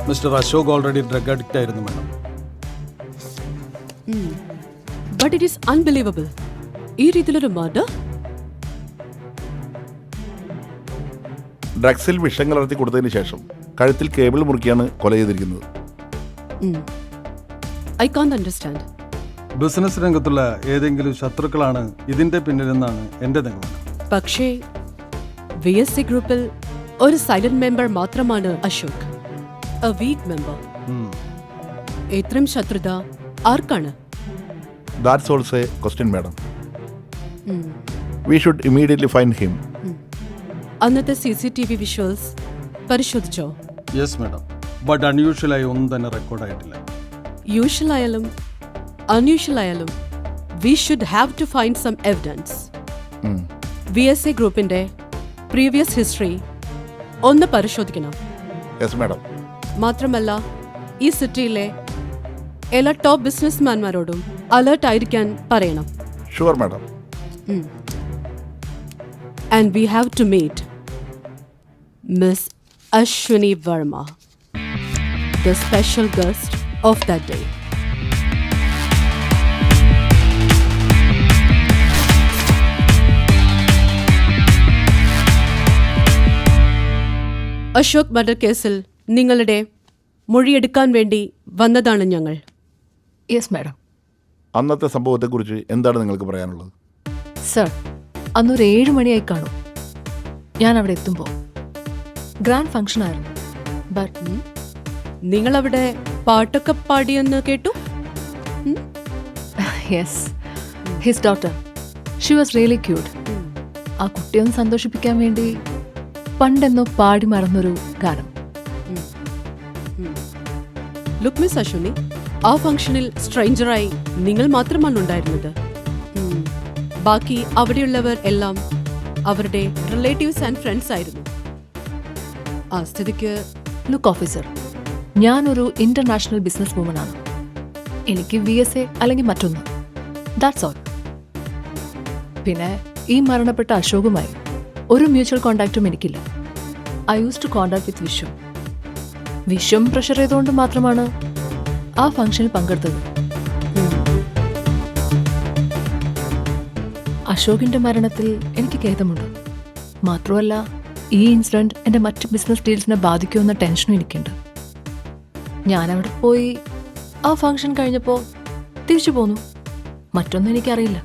Mister Ashok already drug addict ആയിരുന്നു madam. But it is unbelievable. ഈ രീതിയിലൊരു മർഡർ. ഡ്രഗ്സിൽ വിഷം കലർത്തി കൊടുത്തതിന് ശേഷം കഴുത്തിൽ കേബിൾ മുറുക്കിയാണ് കൊല ചെയ്തിരിക്കുന്നത്. I Kant understand. ബിസിനസ് രംഗത്തുള്ള ഏതെങ്കിലും ശത്രുക്കളാണ് ഇതിന്റെ പിന്നിലെന്നാണ് എന്റെ നിഗമനം. പക്ഷേ VSA ഗ്രൂപ്പിൽ ഒരു സൈലന്റ് മെമ്പർ മാത്രമാണ് അശോക്. A weak member. ഇത്രയും ശത്രുത ആർക്കാണ്? That's also a question, madam. We should immediately find him. അന്നത്തെ CCTV വിഷ്വൽസ് പരിശോധിച്ചോ? Yes madam. ബട്ട് അൺയൂഷ്വലായി ഒന്നും തന്നെ റെക്കോർഡായിട്ടില്ല. യൂഷ്വൽ ആയാലും അൺയൂഷ്വൽ ആയാലും we should have to find some evidence. VSA ഗ്രൂപ്പിന്റെ പ്രീവിയസ് ഹിസ്റ്ററി ഒന്ന് പരിശോധിക്കണം. Yes madam. മാത്രമല്ല ഈ സിറ്റിയിലെ എല്ലാ ടോപ്പ് ബിസിനസ്മാൻമാരോടും അലേർട്ട് ആയിരിക്കാൻ പറയണം. Sure madam. And we have to meet Miss Ashwini Verma, the special guest of that day. Ashok murder കേസിൽ നിങ്ങളുടെ മൊഴിയെടുക്കാൻ വേണ്ടി വന്നതാണ് ഞങ്ങൾ. Yes madam. അന്നത്തെ സംഭവത്തെക്കുറിച്ച് എന്താണ് നിങ്ങൾക്ക് പറയാനുള്ളത്? സർ, അന്നൊരു 7 മണിയായി കാണും ഞാൻ അവിടെ എത്തുമ്പോൾ. ഗ്രാൻഡ് ഫംഗ്ഷൻ ആയിരുന്നു. ബട്ട് നിങ്ങളവിടെ പാട്ടൊക്കെ പാടിയെന്ന് കേട്ടു. Yes, his daughter, she was really cute. ആ കുട്ടിയൊന്ന് സന്തോഷിപ്പിക്കാൻ വേണ്ടി പണ്ടെന്നോ പാടി മറന്നൊരു ഗാനം. ലുക്ക് മിസ് അശ്വിനി, ആ ഫംഗ്ഷനിൽ സ്ട്രേഞ്ചറായി നിങ്ങൾ മാത്രമാണ് ഉണ്ടായിരുന്നത്. ബാക്കി അവിടെയുള്ളവർ എല്ലാം അവരുടെ റിലേറ്റീവ്സ് ആൻഡ് ഫ്രണ്ട്സ് ആയിരുന്നു. ആ സ്ഥിതിക്ക് ലുക്ക് ഓഫീസർ, ഞാനൊരു ഇന്റർനാഷണൽ ബിസിനസ് വുമനാണ്. എനിക്ക് VSA അല്ലെങ്കിൽ മറ്റൊന്ന്, ദാറ്റ്സ് ഓൾ. പിന്നെ ഈ മരണപ്പെട്ട അശോകുമായി ഒരു മ്യൂച്വൽ കോണ്ടാക്റ്റും എനിക്കില്ല. I use to contact with Vishwam. Vishwam pressure ചെയ്തുകൊണ്ട് മാത്രമാണ് ആ ഫംഗ്ഷനിൽ പങ്കെടുത്തത്. അശോകിന്റെ മരണത്തിൽ എനിക്ക് ഖേദമുണ്ട്. മാത്രമല്ല, ഈ ഇൻസിഡന്റ് എൻ്റെ മറ്റ് ബിസിനസ് ഡീൽസിനെ ബാധിക്കുമെന്ന ടെൻഷനും എനിക്കുണ്ട്. ഞാനവിടെ പോയി ആ ഫംഗ്ഷൻ കഴിഞ്ഞപ്പോൾ തിരിച്ചു പോന്നു. മറ്റൊന്നും എനിക്കറിയില്ല.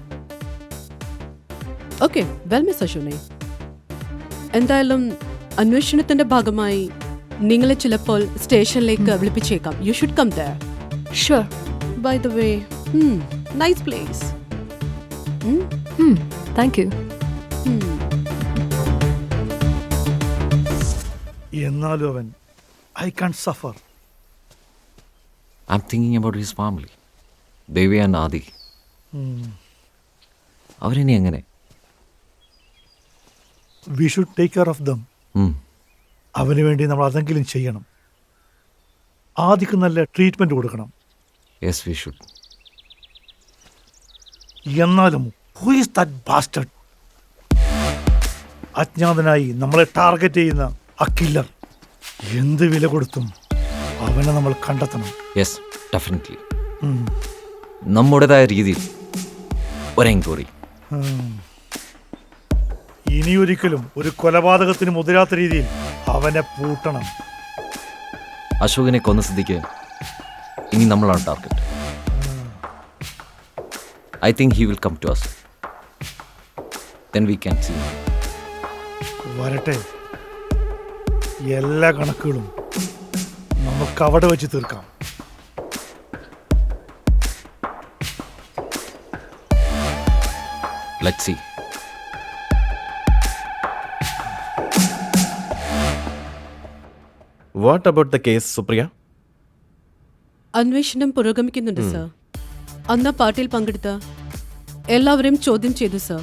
ഓക്കെ, വെൽ മിസ് അശ്വിനി, എന്തായാലും അന്വേഷണത്തിന്റെ ഭാഗമായി നിങ്ങളെ ചിലപ്പോൾ സ്റ്റേഷനിലേക്ക് വിളിപ്പിച്ചേക്കാം. You should come there. Sure. By the way, nice place. Thank you. എന്നാലും അവൻ I can suffer. I'm thinking about his family. Devi and Adi. അവരിനി എങ്ങനെ? We should take care of them. അവന് വേണ്ടി നമ്മൾ അതെങ്കിലും ചെയ്യണം. ആദിക്ക് നല്ല ട്രീറ്റ്മെന്റ് കൊടുക്കണം. Yes, we should. എന്നാലും ഹു ഈസ് ദാറ്റ് ബാസ്റ്റഡ്? അജ്ഞാതനായി നമ്മളെ ടാർഗറ്റ് ചെയ്യുന്ന ആ കില്ലർ. എന്ത് വില കൊടുത്തും അവനെ നമ്മൾ കണ്ടെത്തണം. Yes, definitely. നമ്മുടേതായ രീതിയിൽ ഒരു എൻക്വയറി. ഇനിയൊരിക്കലും ഒരു കൊലപാതകത്തിന് മുതിരാത്ത രീതിയിൽ അവനെ പൂട്ടണം. അശോകിനെ കൊന്ന സ്ഥിതിക്ക് ഇനി നമ്മളാണ് target. I think he will come to us. Then we can see. വരട്ടെ, എല്ലാ കണക്കുകളും നമുക്ക് അവിടെ വെച്ച് തീർക്കാം. Let's see. What about the case, Supriya? അന്വേഷണം പുരോഗമിക്കുന്നുണ്ട് സർ. അന്ന് പാർട്ടിയിൽ പങ്കെടുത്ത എല്ലാവരെയും ചോദ്യം ചെയ്തു സർ.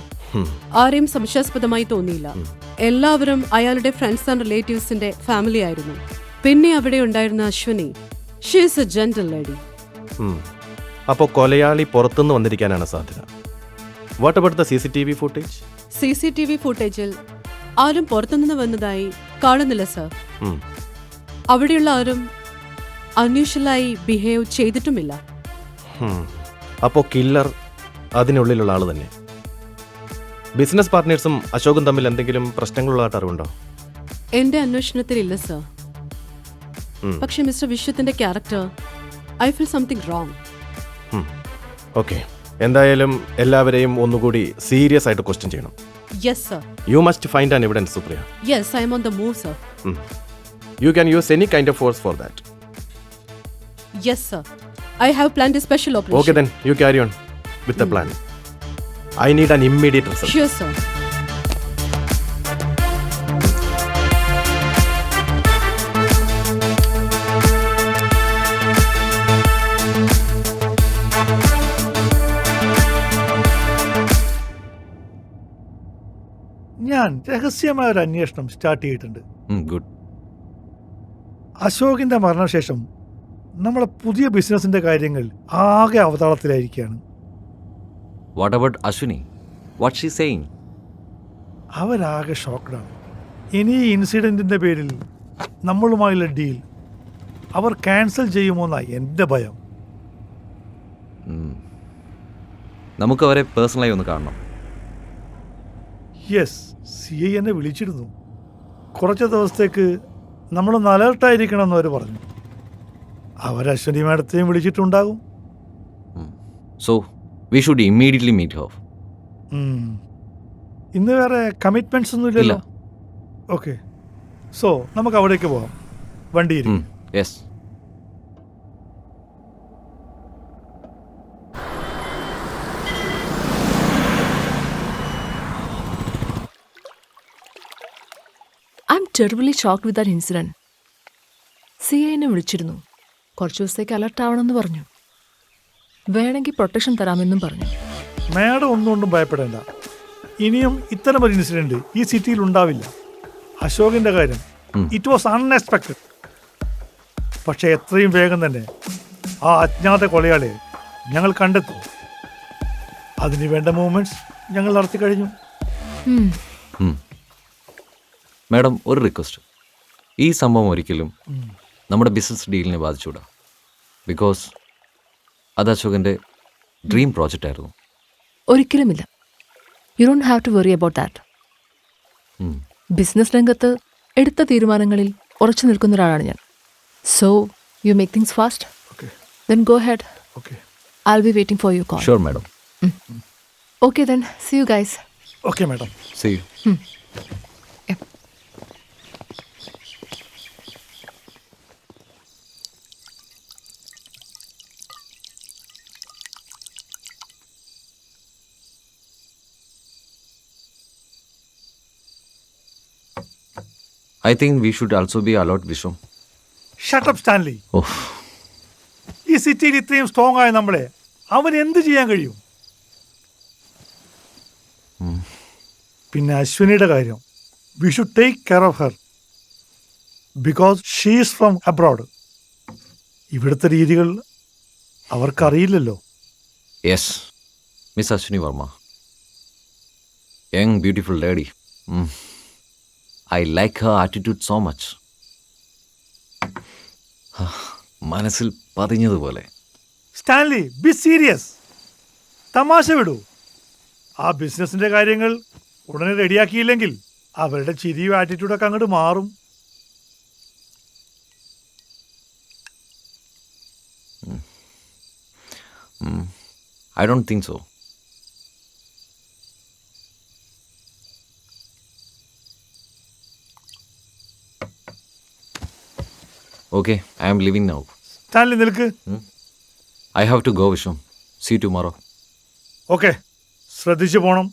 ആരെയും സംശയാസ്പദമായി തോന്നിയില്ല. എല്ലാവരും അയാളുടെ ഫ്രണ്ട്സ് ആൻഡ് റിലേറ്റീവ്സിന്റെ ഫാമിലി ആയിരുന്നു. പിന്നെ അവിടെ ഉണ്ടായിരുന്ന Ashwini, she is A gentle lady. അപ്പോൾ കൊലയാളി പുറത്തുനിന്ന് വന്നിരിക്കാനാണ് സാധ്യത. What about the CCTV footage? CCTV ഫുട്ടേജിൽ ആരും പുറത്തുനിന്ന് വന്നതായി കാണുന്നില്ല സർ. അവിടെയുള്ള ആരും അൺയൂഷ്വലായി ബിഹേവ് ചെയ്തിട്ടുമില്ല. അപ്പോൾ കില്ലർ അതിനുള്ളിലുള്ള ആൾ തന്നെ. ബിസിനസ് പാർട്ട്നേഴ്സും അശോകും തമ്മിൽ എന്തെങ്കിലും പ്രശ്നങ്ങളുള്ളതായിട്ട് അറിവുണ്ടോ? എന്റെ അന്വേഷണത്തിൽ ഇല്ല സർ. പക്ഷെ മിസ്റ്റർ വിശ്വത്തിന്റെ character, I feel something wrong. Okay, എന്തായാലും എല്ലാവരെയും ഒന്നുകൂടി സീരിയസ് ആയിട്ട് ക്വസ്റ്റ്യൻ ചെയ്യണം. Yes sir. You must find an evidence, Supriya. Yes, I M on the move sir. You can use any kind of force for that. Yes, sir. I have planned a special operation. Okay, then you carry on with the plan. I need an immediate result. Sure, sir. ഞാൻ രഹസ്യമായ ഒരു അന്വേഷണം start ചെയ്തിട്ടുണ്ട്. Good. അശോകിന്റെ മരണശേഷം നമ്മളെ പുതിയ ബിസിനസിന്റെ കാര്യങ്ങൾ ആകെ അവതാളത്തിലായിരിക്കുകയാണ്. What about Ashwini? What she saying? അവരാകെ ഷോക്ക്ഡാണ്. ഇനി ഈ ഇൻസിഡൻറ്റിൻ്റെ പേരിൽ നമ്മളുമായുള്ള ഡീൽ അവർ ക്യാൻസൽ ചെയ്യുമോന്നാണ് എൻ്റെ ഭയം. നമുക്ക് അവരെ പേഴ്സണലായി ഒന്ന് കാണണം. യെസ്, CI എന്നെ വിളിച്ചിരുന്നു. കുറച്ച് ദിവസത്തേക്ക് നമ്മളൊന്ന് അലേർട്ടായിരിക്കണം എന്ന് അവർ പറഞ്ഞു. അവർ അശ്വനി മാഡത്തെയും വിളിച്ചിട്ടുണ്ടാകും. So we should immediately meet her. ഇന്ന് വേറെ കമ്മിറ്റ്മെൻറ്റ്സ് ഒന്നും ഇല്ലല്ലോ? ഓക്കെ, സോ നമുക്ക് അവിടേക്ക് പോകാം. വണ്ടിയിൽ. Yes. I'm terribly shocked with that incident. CI എന്നെ വിളിച്ചിരുന്നു. കുറച്ച് ദിവസത്തേക്ക് അലർട്ട് ആവണമെന്ന് പറഞ്ഞു. വേണമെങ്കിൽ പ്രൊട്ടക്ഷൻ തരാമെന്നും പറഞ്ഞു. മാഡം ഒന്നുകൊണ്ടും ഭയപ്പെടേണ്ട. ഇനിയും ഇത്തരം ഒരു ഇൻസിഡന്റ് ഈ സിറ്റിയിൽ ഉണ്ടാവില്ല. അശോകിന്റെ കാര്യം ഇറ്റ് വാസ് അൺഎക്സ്പെക്റ്റഡ്. പക്ഷെ എത്രയും വേഗം തന്നെ ആ അജ്ഞാത കൊലയാളിയെ ഞങ്ങൾ കണ്ടെത്തും. അതിന് വേണ്ട മൂവ്മെന്റ്സ് ഞങ്ങൾ നടത്തി കഴിഞ്ഞു. മാഡം, ഒരു റിക്വസ്റ്റ്. ഈ സംഭവം ഒരിക്കലും നമ്മുടെ ബിസിനസ് ഡീലിനെ ബാധിച്ചുകൂടാ. ബിക്കോസ് അത് അശോകൻ്റെ ഡ്രീം പ്രോജക്റ്റ് ആയിരുന്നു. ഒരിക്കലുമില്ല. You don't have to worry about that. Business രംഗത്ത് എടുത്ത തീരുമാനങ്ങളിൽ ഉറച്ചു നിൽക്കുന്ന ഒരാളാണ് ഞാൻ. So you make things fast. Then go head. I will be waiting for your call. Sure madam. Okay then, see you guys. Okay madam. See you. I think we should also be allowed, Vishwam. Shut up, Stanley. Oh. ഈ സിറ്റിയിൽ ഇത്രയും strong ആയ നമ്മളെ അവൻ എന്ത് ചെയ്യാൻ കഴിയും? പിന്നെ അശ്വിനിയുടെ കാര്യം, we should take care of her because she is from abroad. ഇവിടുത്തെ രീതികൾ അവർക്കറിയില്ലല്ലോ. Yes, miss Ashwini Varma, young beautiful lady. I like her attitude so much. മനസ്സിൽ പതിഞ്ഞതുപോലെ. Stanley, be serious. തമാശ വിടൂ. ആ ബിസിനസിന്റെ കാര്യങ്ങൾ ഉടനെ റെഡിയാക്കിയില്ലെങ്കിൽ അവരുടെ ചിരിയും ആറ്റിറ്റ്യൂഡൊക്കെ അങ്ങോട്ട് മാറും. I don't think so. Okay, I am leaving now. Stanley നിൽക്ക്. I have to go, Vishwam. See you tomorrow. Okay, ശ്രദ്ധിച്ചു പോണം.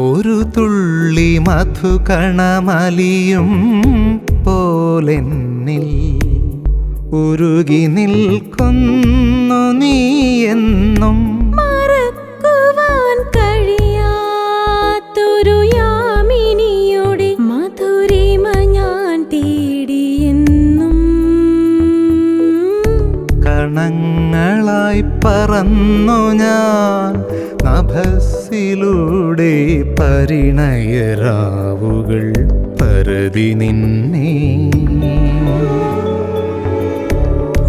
ഒരു തുള്ളി മധുകണമലിയും പോലെന്നിൽ ഉരുകി നിൽക്കുന്നു നീ എന്നും മറക്കുവാനാവില്ല പറന്നു ഞാൻ നഭസ്സിലൂടെ പരിണയരാവുകൾ പരതി നിന്നെ.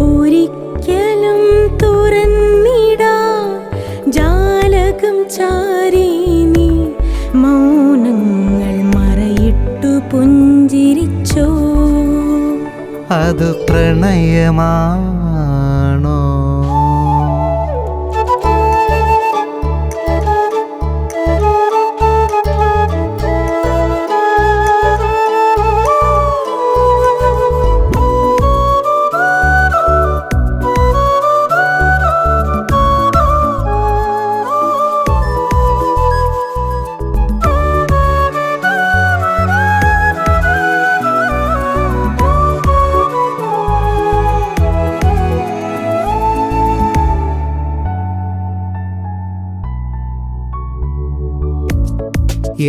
ഒരിക്കലും തുറന്നിടാ ജാലകം ചാരീനി മൗനങ്ങൾ മറയിട്ടു പുഞ്ചിരിച്ചോ. അത് പ്രണയമാണോ?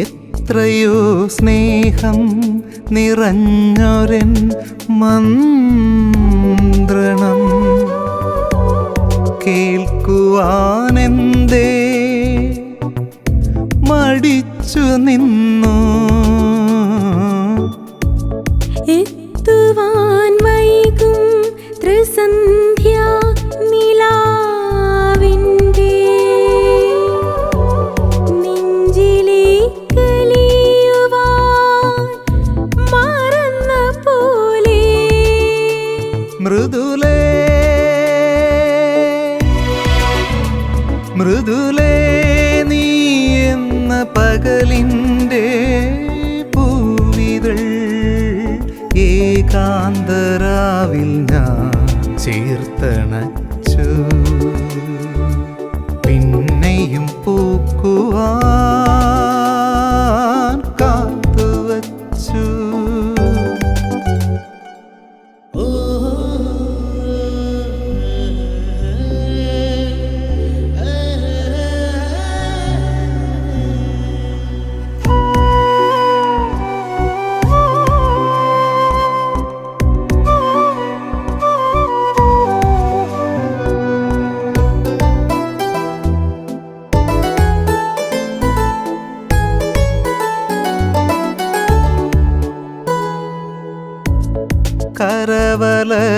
എത്രയോ സ്നേഹം നിറഞ്ഞൊരൻ മന്ത്രണം കേൾക്കുവാനെന്തേ മടിച്ചു നിന്നു. എത്തുവാൻ വൈകും ത്രിസന്ധ്യ നിലാവിൻ്റെ മൃദുലേ മൃദുലേ നീ എന്ന പകലിൻ്റെ പൂവിതൾ ഏകാന്തരാവിൽ ഞാൻ ചേർത്തണച്ചു. പിന്നെയും പൂക്കുവാൻ കാത്തുവച്ചു.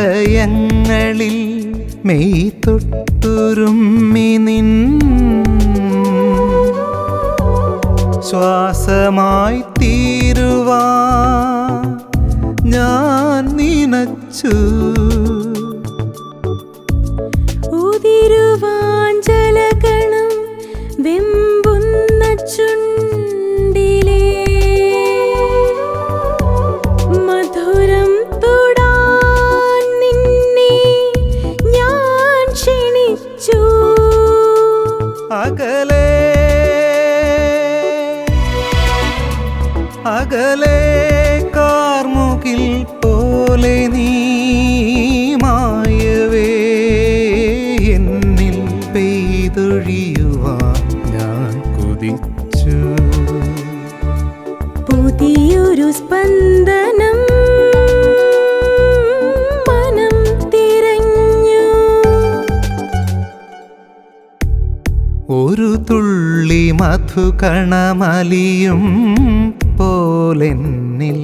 കരവലയങ്ങളിൽ മെയ് തൊട്ടുരുമ്മി നിൻ ശ്വാസമായി തീരുവാൻ ഞാൻ നിനച്ചു. ഉതിരുവാൻ ജലഗണം വെമ്പുന്ന ചുണ്ടിലേ മധുരം തൊടാൻ നിന്നെ ഞാൻ ക്ഷണിച്ചു. അകലെ അകലെ കാർമുകിൽ പോലെ നീ മായവേ എന്നിൽ പെയ്തൊഴിയുവാൻ ഞാൻ കുതിച്ചു. പുതിയൊരു സ്പന്ദനം മനം തിരഞ്ഞു. ഒരു തുള്ളി മധുകണമലിയും പോലെന്നിൽ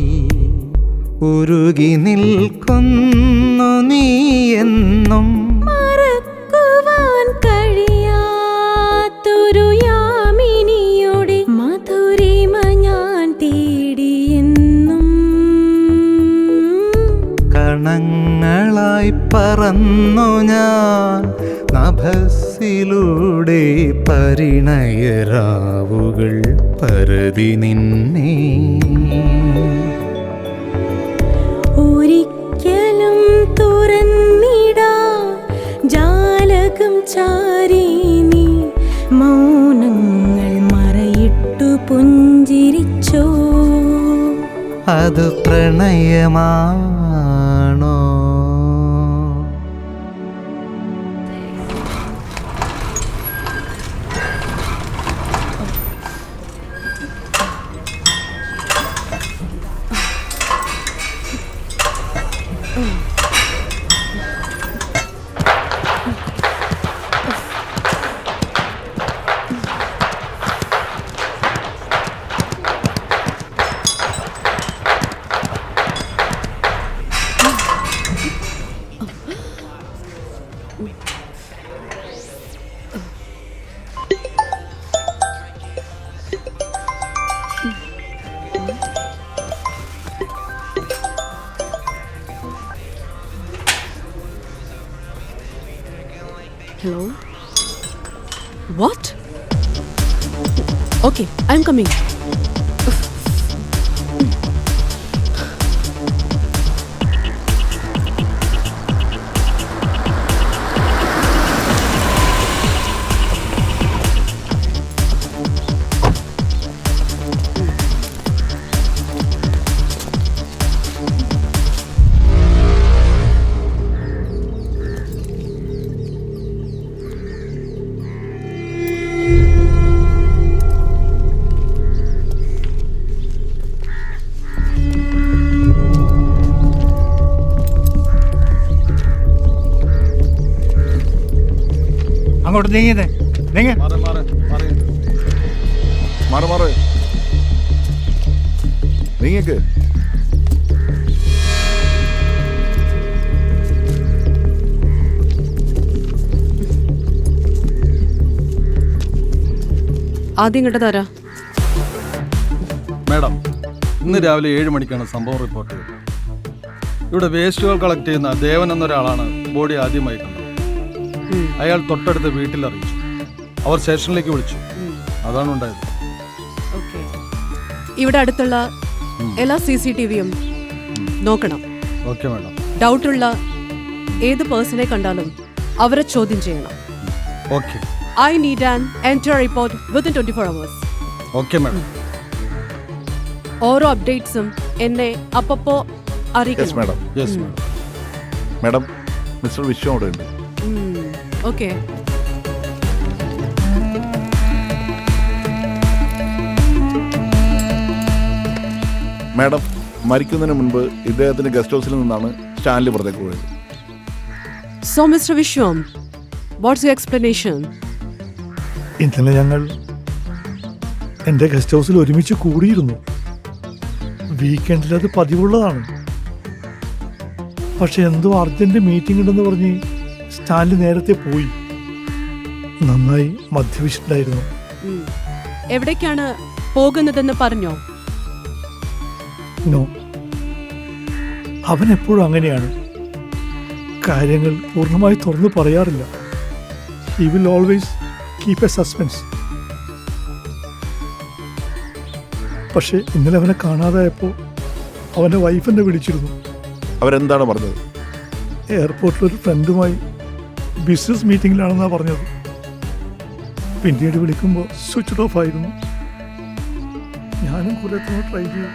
ഉരുകി നിൽക്കുന്നു നീ എന്നും. മറക്കുവാൻ കഴിയാത്തൊരു യാമിനിയുടെ മധുരിമ ഞാൻ തേടിയെന്നും. കണങ്ങളായി പറന്നു ഞാൻ നഭസ്സിലൂടെ പരിണയരാവുകൾ പരതി നിന്നെ. ഒരിക്കലും തുറന്നിടാ ജാലകം ചാരീനി മൗനങ്ങൾ മറയിട്ടു പുഞ്ചിരിച്ചോ. അത് പ്രണയമാണോ? What? Okay, I'm coming. അങ്ങോട്ട് നീങ്ങിയതേ നീങ്ങ മാറ് നീങ്ങക്ക്. ആദ്യം കേട്ടതാരാ? മാഡം, ഇന്ന് രാവിലെ 7 മണിക്കാണ് സംഭവം റിപ്പോർട്ട് ചെയ്തത്. ഇവിടെ വേസ്റ്റുകൾ കളക്ട് ചെയ്യുന്ന ദേവൻ എന്നൊരാളാണ് ബോഡി ആദ്യമായി കണ്ടത്. അയാൾ തൊട്ടടുത്ത വീട്ടിൽ അറിയിച്ചു. അവർ സ്റ്റേഷനിലേക്ക് വിളിച്ചു. അതാണ് ഉണ്ടായത്. ഇവിടെ അടുത്തുള്ള എല്ലാ CCTVയും നോക്കണം. Okay madam. ഡൗട്ടുള്ള ഏത് പേഴ്സണെ കണ്ടാലും അവരെ ചോദ്യം ചെയ്യണം. Okay. I need an entire report within 24 hours. Okay madam. ഓരോ അപ്ഡേറ്റ്സും എന്നെ അപ്പപ്പോ അറിയിക്കണം. മാഡം. മാഡം, മിസ്റ്റർ വിശ്വം അവിടെ ഉണ്ട്. ഓക്കെ. മാഡം, മരിക്കുന്നതിന് മുൻപ് ഇദ്ദേഹത്തിന്റെ ഗസ്റ്റ് ഹൗസിൽ നിന്നാണ് സ്റ്റാൻലി പുറത്തേക്ക് പോയത്. So, Mr. Vishwam, what's your explanation? ഇന്നലെ ഞങ്ങൾ എൻ്റെ ഗസ്റ്റ് ഹൗസിൽ ഒരുമിച്ച് കൂടിയിരുന്നു. വീക്കെൻഡിൽ അത് പതിവുള്ളതാണ്. പക്ഷെ എന്തോ അർജന്റ് മീറ്റിംഗ് ഉണ്ടെന്ന് പറഞ്ഞ് സ്റ്റാൻലി നേരത്തെ പോയി. നന്നായി മദ്യപിച്ചിട്ടുണ്ടായിരുന്നു. എവിടേക്കാണ് പോകുന്നതെന്ന് പറഞ്ഞോ? നോ, അവൻ എപ്പോഴും അങ്ങനെയാണ്. കാര്യങ്ങൾ പൂർണ്ണമായി തുറന്നു പറയാറില്ല. He will always keep A suspense. പക്ഷേ ഇന്നലെ അവനെ കാണാതായപ്പോൾ അവൻ്റെ വൈഫ് എന്നെ വിളിച്ചിരുന്നു. അവരെന്താണ് പറഞ്ഞത്? എയർപോർട്ടിലൊരു ഫ്രണ്ടുമായി ബിസിനസ് മീറ്റിംഗിലാണെന്നാണ് പറഞ്ഞത്. പിന്നീട് വിളിക്കുമ്പോൾ സ്വിച്ച് ഓഫ് ആയിരുന്നു. ഞാനും കുറേ തവണ ട്രൈ ചെയ്തു,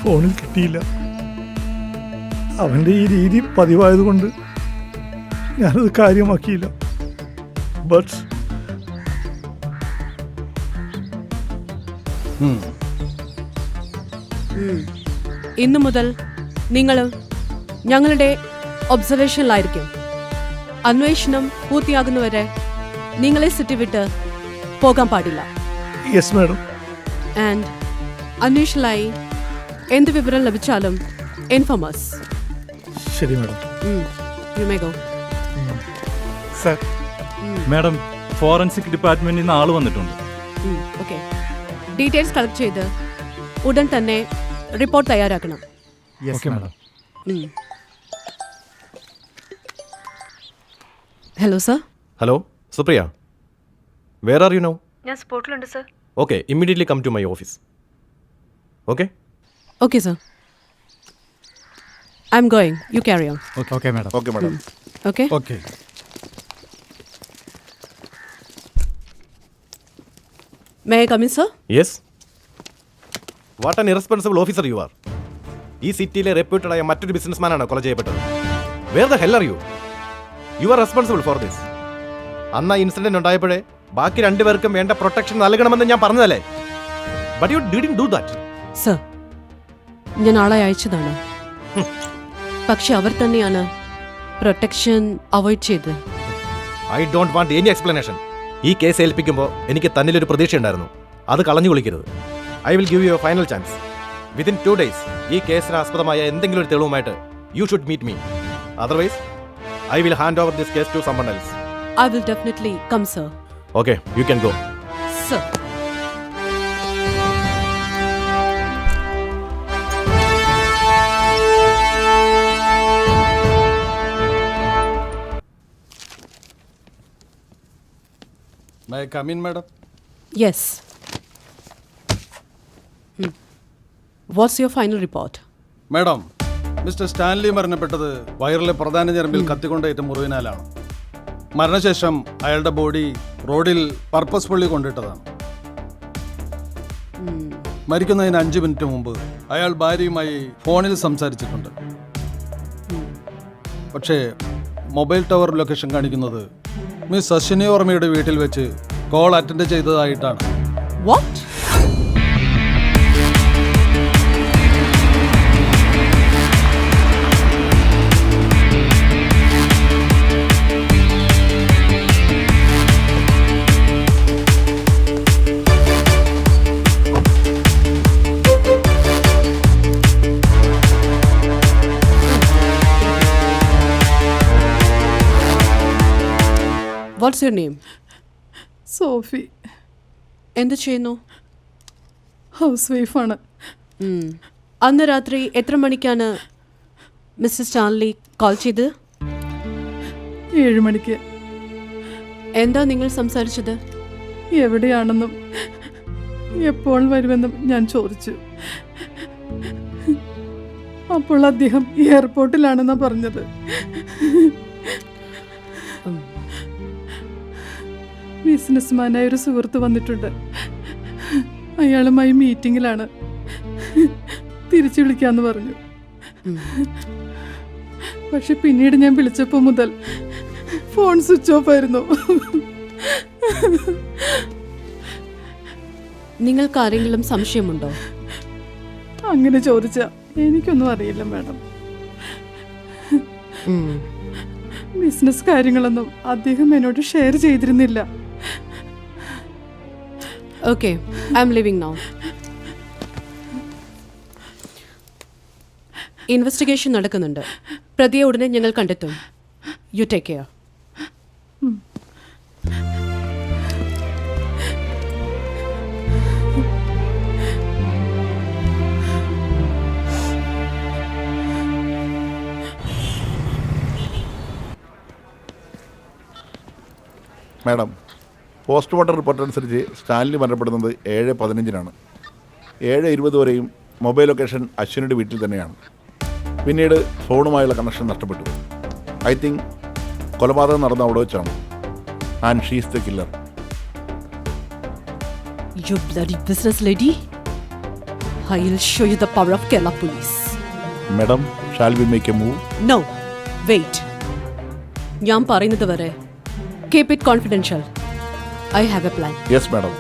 ഫോണിൽ കിട്ടിയില്ല. അവൻ്റെ ഈ രീതി പതിവായതുകൊണ്ട് ഞാനത് കാര്യമാക്കിയില്ല. ബട്ട് ഇന്നു മുതൽ നിങ്ങൾ ഞങ്ങളുടെ ഒബ്സർവേഷനിലായിരിക്കും. അന്വേഷണം പൂർത്തിയാകുന്നവരെ നിങ്ങളെ സിറ്റി വിട്ട് പോകാൻ പാടില്ല. Yes madam. ആൻഡ് അന്വേഷണമായി എന്ത് വിവരം ലഭിച്ചാലും ഇൻഫോം us. ശരി madam. You may go. Sir, madam, forensic ഡിപ്പാർട്ട്മെന്റിൽ നിന്ന് ആള് വന്നിട്ടുണ്ട്. ഓക്കെ. ഡീറ്റെയിൽസ് കളക്ട് ചെയ്ത് ഉടൻ തന്നെ റിപ്പോർട്ട് തയ്യാറാക്കണം. Okay madam. Hello sir. Hello Supriya, where are you now? ഞാൻ സ്പോട്ടിലുണ്ട് sir. Okay, immediately come to my office. Okay? Okay sir. I am going. You carry on. Okay madam. Okay madam. Okay. Okay. May I come in sir? Yes. What an irresponsible officer you are. ഈ സിറ്റിയിലെ reputed ആയ മറ്റൊരു ബിസിനസ്മാനാണ് കൊല ചെയ്യപ്പെട്ടത്. Where the hell are you? You are responsible for this. അന്ന് ആ incident ഉണ്ടായപ്പോഴേ ബാക്കി 2 പേർക്കും വേണ്ട പ്രൊട്ടക്ഷൻ നൽകണമെന്ന് ഞാൻ പറഞ്ഞതല്ലേ? But you didn't do that. Sir, ഞാൻ ആളെ അയച്ചതാണ്. പക്ഷെ അവർ തന്നെയാണ് പ്രൊട്ടക്ഷൻ അവോയ്ഡ് ചെയ്തത്. I don't want any explanation. ഈ കേസ് ഏൽപ്പിക്കുമ്പോൾ എനിക്ക് തന്നിലൊരു പ്രതീക്ഷയുണ്ടായിരുന്നു. അത് കളഞ്ഞു കുളിക്കരുത്. I will give you a final chance. Within 2 days ഈ കേസിന് ആസ്പദമായ എന്തെങ്കിലും ഒരു തെളിവുമായിട്ട് you should meet me. Otherwise I will hand over this case to someone else. I will definitely come, sir. Okay, you can go. Sir. My come in madam. Yes. What's your final report? Madam, mister Stanley മരണപ്പെട്ടത് വയറിലെ പ്രധാന ഞരമ്പിൽ കത്തിക്കൊണ്ടേറ്റ മുറിവിനാലാണ്. മരണശേഷം അയാളുടെ body റോഡിൽ purposefully കൊണ്ടിട്ടതാണ്. മരിക്കുന്നതിന് 5 minute മുമ്പ് അയാൾ ഭാര്യയുമായി ഫോണിൽ സംസാരിച്ചിട്ടുണ്ട്. പക്ഷേ മൊബൈൽ ടവർ ലൊക്കേഷൻ കാണിക്കുന്നത് മിസ് അശ്വിനി ഓർമ്മയുടെ വീട്ടിൽ വെച്ച് കോൾ അറ്റൻഡ് ചെയ്തതായിട്ടാണ്. What? What's your name? Sophie. എന്ത് ചെയ്യുന്നു? ഹൗസ് വൈഫാണ്. അന്ന് രാത്രി എത്ര മണിക്കാണ് മിസ്റ്റർ സ്റ്റാൻലി കോൾ ചെയ്തത്? 7 മണിക്ക്. എന്താ നിങ്ങൾ സംസാരിച്ചത്? എവിടെയാണെന്നും എപ്പോൾ വരുമെന്നും ഞാൻ ചോദിച്ചു. അപ്പോൾ അദ്ദേഹം എയർപോർട്ടിലാണെന്നാണ് പറഞ്ഞത്. ബിസിനസ്മാനായ ഒരു സുഹൃത്ത് വന്നിട്ടുണ്ട്. അയാളുമായി മീറ്റിങ്ങിലാണ്. തിരിച്ചു വിളിക്കാന്ന് പറഞ്ഞു. പക്ഷെ പിന്നീട് ഞാൻ വിളിച്ചപ്പോൾ മുതൽ ഫോൺ സ്വിച്ച് ഓഫ് ആയിരുന്നു. നിങ്ങൾക്ക് ആരെങ്കിലും സംശയമുണ്ടോ? അങ്ങനെ ചോദിച്ചാ എനിക്കൊന്നും അറിയില്ല മാഡം. ബിസിനസ് കാര്യങ്ങളൊന്നും അദ്ദേഹം എന്നോട് ഷെയർ ചെയ്തിരുന്നില്ല. Okay, I am leaving now. Investigation നടക്കുന്നുണ്ട്. പ്രതിയെ ഉടനെ ഞങ്ങൾ കണ്ടെത്തും. You take care. Madam, postmortem report അനുസരിച്ച് സ്റ്റാൻലി മരണപ്പെടുന്നത് 7:15 7:20 വരെയും മൊബൈൽ ലൊക്കേഷൻ അശ്വിനിയുടെ വീട്ടിൽ തന്നെയാണ്. പിന്നീട് ഫോണുമായുള്ള കണക്ഷൻ നഷ്ടപ്പെട്ടു. ഐ തിങ്ക് കൊലപാതകം നടന്ന അവിടെ വെച്ചാണ്. And she's the killer. You bloody business lady. I will show you the power of Kerala police. Madam, shall we make A move? No, wait. ഞാൻ പറയുന്നത് വരെ keep it confidential. I have a plan. Yes, madam.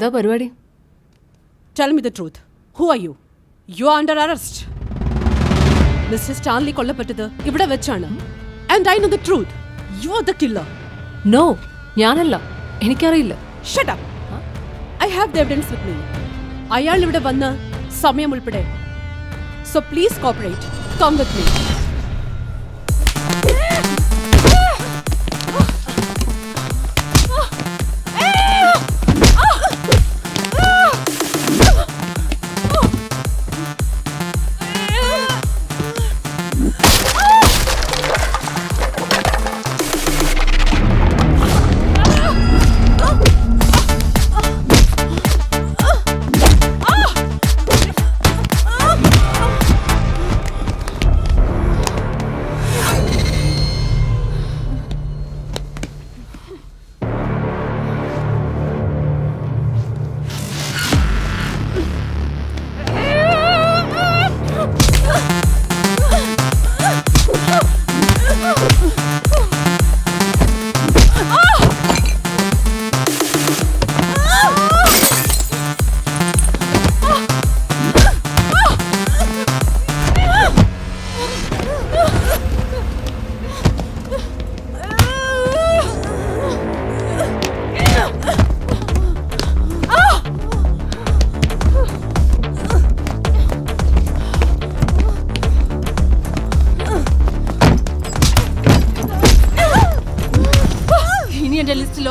എന്താ പരിപാടി? Tell me the truth. Who are you? You are under arrest. Mr. Stanley കൊല്ലപ്പെട്ടത് ഇവിടെ വെച്ചാണ്. And I know the truth. You are the killer. No, ഞാനല്ല. എനിക്കറിയില്ല. Shut up. I have the evidence with me. അയാൾ ഇവിടെ വന്ന് സമയം ഉൾപ്പെടെ. So please cooperate. Come with me.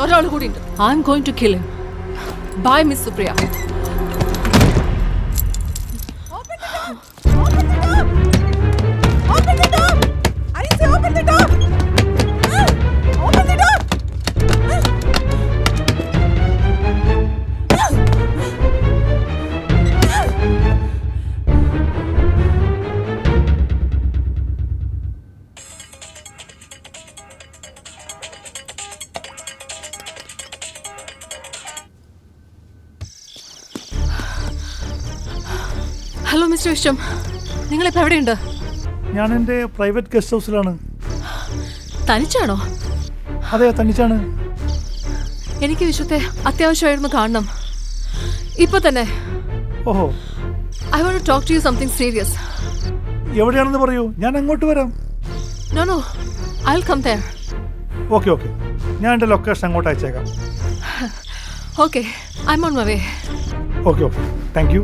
ഒരാൾ കൂടി ഉണ്ട്. I am going to kill him. Bye miss Supriya. Hello mister Vishwam, നിങ്ങളിപ്പോൾ എവിടെയുണ്ട്? ഞാൻ എൻ്റെ പ്രൈവറ്റ് ഗസ്റ്റ് ഹൗസിലാണ്. തനിച്ചാണോ? അതെ, തനിച്ചാണ്. എനിക്ക് വിശ്വത്തെ അത്യാവശ്യമായിരുന്നു കാണണം, ഇപ്പൊ തന്നെ. ഓഹോ. I want to talk to you something serious. എവിടെയാണെന്ന് പറയൂ, ഞാൻ അങ്ങോട്ട് വരാം. No no, I will come there. Okay okay, ഞാൻ എൻ്റെ ലൊക്കേഷൻ അങ്ങോട്ട് അയച്ചേക്കാം. Okay, I M on my way. Okay okay, thank you.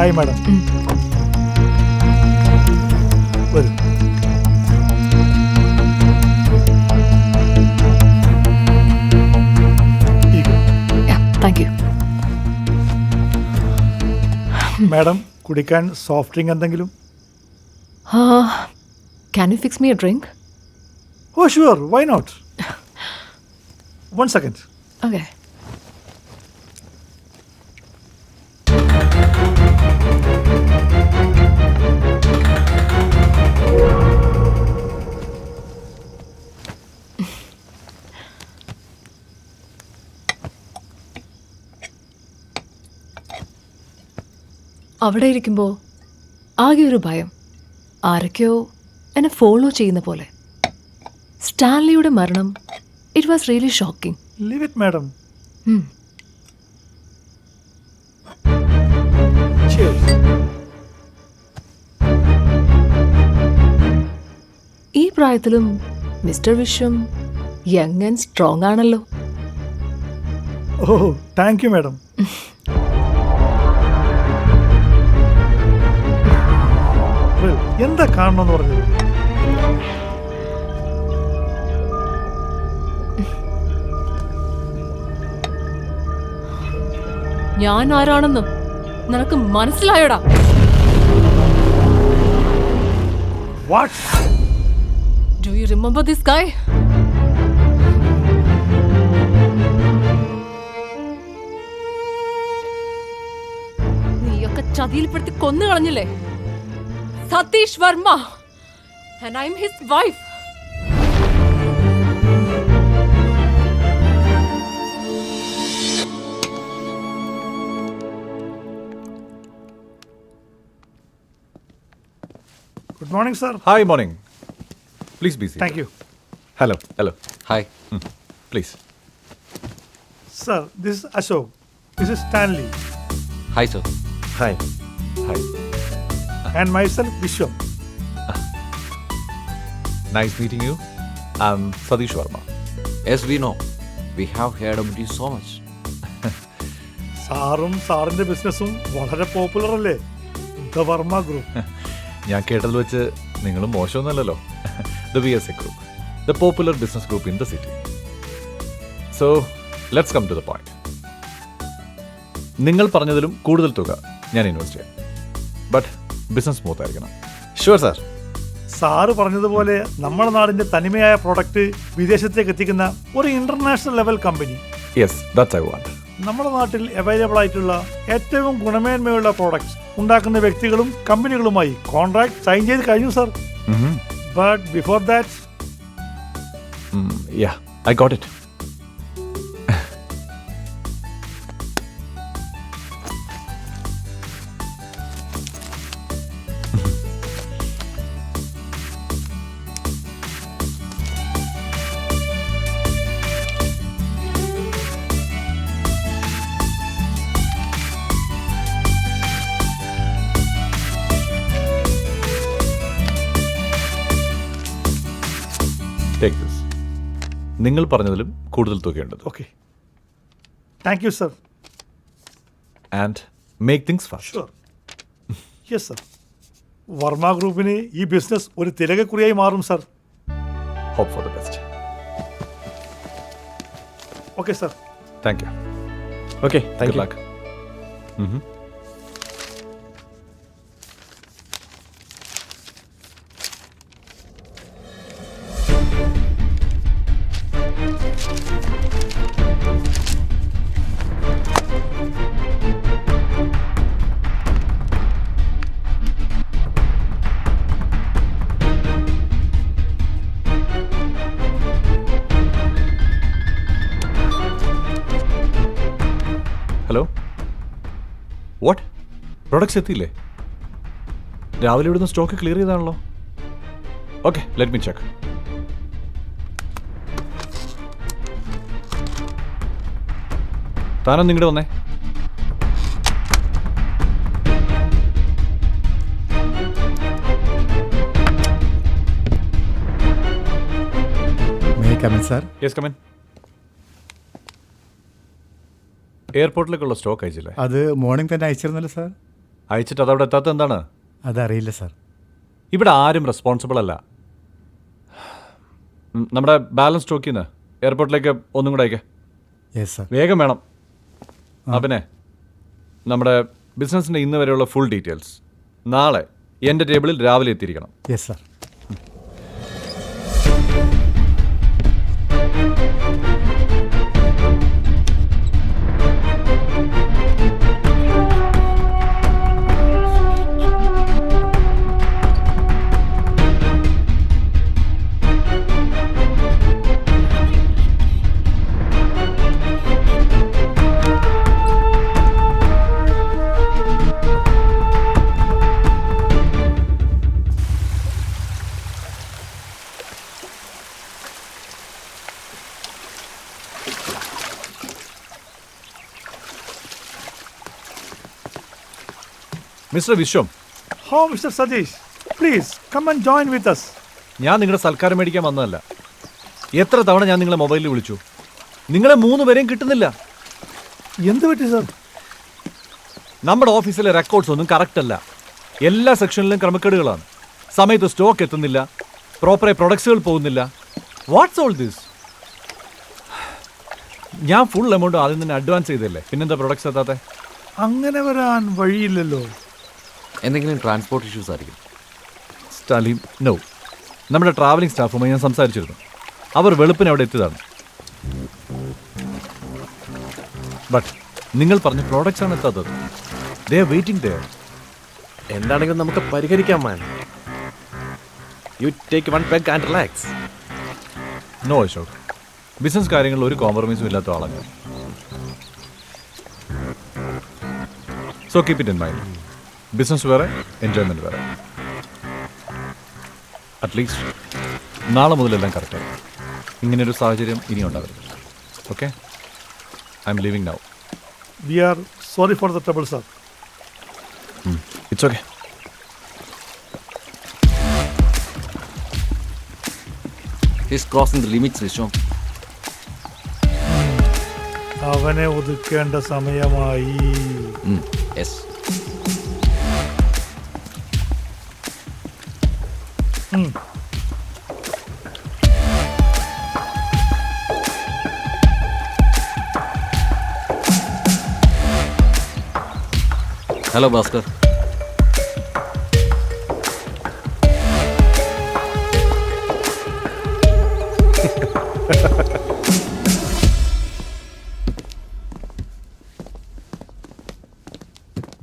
Hi madam. വരൂ. Thank you. മാഡം, കുടിക്കാൻ സോഫ്റ്റ് ഡ്രിങ്ക് എന്തെങ്കിലും? Can you fix me a drink? Oh sure, why not. 1 second. Okay. അവിടെ ഇരിക്കുമ്പോൾ ആകെ ഒരു ഭയം, ആരൊക്കെയോ എന്നെ ഫോളോ ചെയ്യുന്ന പോലെ. സ്റ്റാൻലിയുടെ മരണം, it was really shocking. Leave it madam. ഈ പ്രായത്തിലും mister Viswam young and strong ആണല്ലോ. ഓ, താങ്ക് യു മാഡം. എന്താ കാണണമെന്ന് പറഞ്ഞത്? ഞാൻ ആരാണെന്ന് നിനക്ക് മനസ്സിലായോടാ? What? Do you remember this guy? ചതിയിൽപ്പെടുത്തി കൊന്നു കളഞ്ഞില്ലേ? Satheesh Varma. And I'm his wife. Good morning, sir. Hi, morning. Please be seated. Thank you. Hello. Hello. Hi. Please. Sir, this is Ashok. This is Stanley. Hi, sir. Hi. Hi. And myself, Vishwam. Nice meeting you. I'm Satish Verma. Yes, we know. We have heard about you so much. സാറും സാറിന്റെ ബിസിനസ്സും വളരെ popular അല്ലേ? The Varma group. ഞാൻ കേട്ടതിൽ വെച്ച് നിങ്ങളും മോശമൊന്നുമല്ലല്ലോ. The VSA Group. The popular business group in the city. So, let's come to the point. നിങ്ങൾ പറഞ്ഞതിലും കൂടുതൽ തുക ഞാൻ ഇൻവെസ്റ്റ് ചെയ്യാം. ബട്ട് ബിസിനസ് സ്മൂത്ത് ആയിരിക്കണം. Sure sir. സാറ് പറഞ്ഞതുപോലെ നമ്മുടെ നാടിന്റെ തനിമയായ പ്രോഡക്റ്റ് വിദേശത്തേക്ക് എത്തിക്കുന്ന ഒരു international level company. Yes, that's I want. നമ്മുടെ നാട്ടിൽ അവൈലബിൾ ആയിട്ടുള്ള ഏറ്റവും ഗുണമേന്മയുള്ള പ്രോഡക്ട്സ് ഉണ്ടാക്കുന്ന വ്യക്തികളും കമ്പനികളുമായി കോൺട്രാക്ട് സൈൻ ചെയ്ത് കഴിഞ്ഞു sir. But before that yeah, I got it. Take this. നിങ്ങൾ പറഞ്ഞതിലും കൂടുതൽ തുകയുണ്ട്. Okay, thank you sir. And make things fast. Sure. Yes sir. Varma ഗ്രൂപ്പിന് ഈ ബിസിനസ് ഒരു തിലകക്കുറിയായി മാറും sir. Hope for the best. Okay sir. Thank you. Okay, thank you. Luck. Hello, what? Products എത്തിയില്ലേ? രാവിലെ ഇവിടുന്ന് സ്റ്റോക്ക് ക്ലിയർ ചെയ്താണല്ലോ. Okay, let me check. താനൊന്ന് ഇങ്ങോട്ട് വന്നേ. Yes, come in. എയർപോർട്ടിലേക്കുള്ള സ്റ്റോക്ക് അയച്ചില്ലേ? അത് മോർണിംഗ് തന്നെ അയച്ചിരുന്നല്ലോ സാർ. അയച്ചിട്ട് അതവിടെ എത്താത്ത എന്താണ്? അതറിയില്ല സാർ. ഇവിടെ ആരും റെസ്പോൺസിബിൾ അല്ല. നമ്മുടെ ബാലൻസ് സ്റ്റോക്കിൽ നിന്ന് എയർപോർട്ടിലേക്ക് ഒന്നും കൂടെ അയക്കേ. Yes sir. വേഗം വേണം. പിന്നെ നമ്മുടെ ബിസിനസ്സിൻ്റെ ഇന്ന് വരെയുള്ള ഫുൾ ഡീറ്റെയിൽസ് നാളെ എൻ്റെ ടേബിളിൽ രാവിലെ എത്തിയിരിക്കണം. Yes sir. മിസ്റ്റർ വിശ്വം. ഹോ mister Satheesh, please come and join with us. ഞാൻ നിങ്ങളുടെ സൽക്കാരം മേടിക്കാൻ വന്നതല്ല. എത്ര തവണ ഞാൻ നിങ്ങളെ മൊബൈലിൽ വിളിച്ചു, നിങ്ങളെ 3 പേരെയും കിട്ടുന്നില്ല. എന്ത് പറ്റി സർ? നമ്മുടെ ഓഫീസിലെ റെക്കോർഡ്സ് ഒന്നും കറക്റ്റ് അല്ല. എല്ലാ സെക്ഷനിലും ക്രമക്കേടുകളാണ്. സമയത്ത് സ്റ്റോക്ക് എത്തുന്നില്ല, പ്രോപ്പറായി പ്രൊഡക്ട്സുകൾ പോകുന്നില്ല. What's all this? ഞാൻ ഫുൾ എമൗണ്ട് ആദ്യം തന്നെ അഡ്വാൻസ് ചെയ്തല്ലേ, പിന്നെന്താ പ്രൊഡക്ട്സ് എത്താത്തെ? അങ്ങനെ വരാൻ വഴിയില്ലല്ലോ. എന്തെങ്കിലും ട്രാൻസ്പോർട്ട് ഇഷ്യൂസ് ആയിരിക്കും. സ്റ്റാലിൻ, നോ. നമ്മുടെ ട്രാവലിംഗ് സ്റ്റാഫുമായി ഞാൻ സംസാരിച്ചിരുന്നു. അവർ വെളുപ്പിന് അവിടെ എത്തിയതാണ്. ബട്ട് നിങ്ങൾ പറഞ്ഞ പ്രോഡക്റ്റ്സ് ആണ് എത്താത്തത്. They are waiting there. എന്താണെങ്കിലും നമുക്ക് പരിഹരിക്കാം man. You take one peg and relax. No Ashok, business കാര്യങ്ങളിൽ ഒരു കോംപ്രമൈസും ഇല്ലാത്ത ആളാണ്. So keep it in mind. Business വേറെ, എൻജോയ്മെന്റ് വേറെ. അറ്റ്ലീസ്റ്റ് നാളെ മുതലെല്ലാം കറക്റ്റായി. ഇങ്ങനൊരു സാഹചര്യം ഇനി ഉണ്ടാകരുത്. Okay, I'm leaving now. We are sorry for the trouble sir. It's okay. He's crossing the limits, Vishwam. അവനെ ഒതുക്കേണ്ട സമയമായി. Yes. Hello, Bhaskar.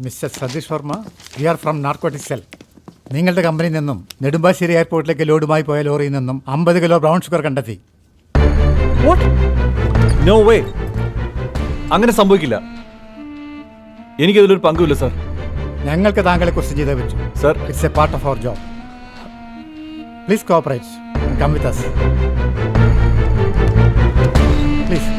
Mister Satish Varma, we are from narcotic cell. നിങ്ങളുടെ കമ്പനിയിൽ നിന്നും നെടുമ്പാശ്ശേരി എയർപോർട്ടിലേക്ക് ലോഡുമായി പോയ ലോറിയിൽ നിന്നും 50 കിലോ ബ്രൗൺ ഷുഗർ കണ്ടെത്തി. നോ വേ, അങ്ങനെ സംഭവിക്കില്ല. എനിക്കതിലൊരു പങ്കുമില്ല സാർ. ഞങ്ങൾക്ക് താങ്കളെ കുറിച്ച് ചെയ്തേ പറ്റൂ sir. It's a part of our job. Please cooperate. Come with us. Please.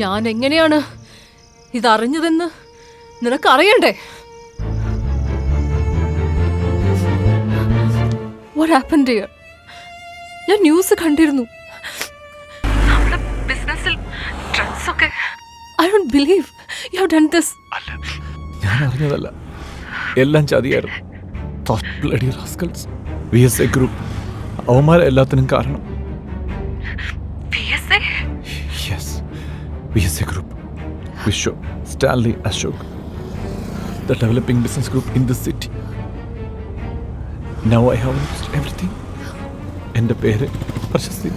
ഞാൻ എങ്ങനെയാണ് ഇതറിഞ്ഞതെന്ന് നിനക്കറിയണ്ടേ? What happened here? ഞാൻ ന്യൂസ് കണ്ടിരുന്നു. നമ്മുടെ ബിസിനസ്സിൽ ഡ്രഗ്സ് ഒക്കെ. I don't believe you have done this. ഞാൻ അറിഞ്ഞതല്ല, എല്ലാം ചതിയായിരുന്നു. VSA ഗ്രൂപ്പ് അവന്മാരെല്ലാത്തിനും കാരണം. VSA group, Vishwa, Stanley, Ashok, the developing business group in this city. Now I have lost everything. എൻ്റെ പേര്, പ്രശസ്തി,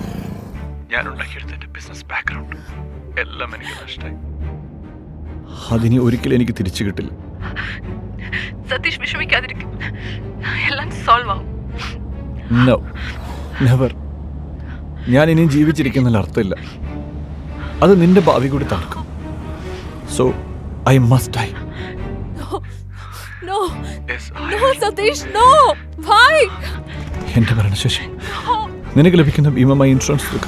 ഞാൻ ഉണ്ടാക്കിയെടുത്ത എൻ്റെ ബിസിനസ് ബാക്ക്ഗ്രൗണ്ട് എല്ലാം എനിക്ക് നഷ്ടമായി. അതിനി ഒരിക്കലും എനിക്ക് തിരിച്ചു കിട്ടില്ല. സതീഷ് വിഷമിക്കാതിരിക്കും, എല്ലാം സോൾവ് ആവും. No, never. ഞാൻ ഇനിയും ജീവിച്ചിരിക്കുന്നതിൽ അർത്ഥമില്ല. അത് നിന്റെ ഭാവി കൂടി തകർക്കും. So I must die. No, no, Satish, no. Why? എന്റെ മരണശേഷം നിനക്ക് ലഭിക്കുന്ന ഭീമമായ ഇൻഷുറൻസ് തുക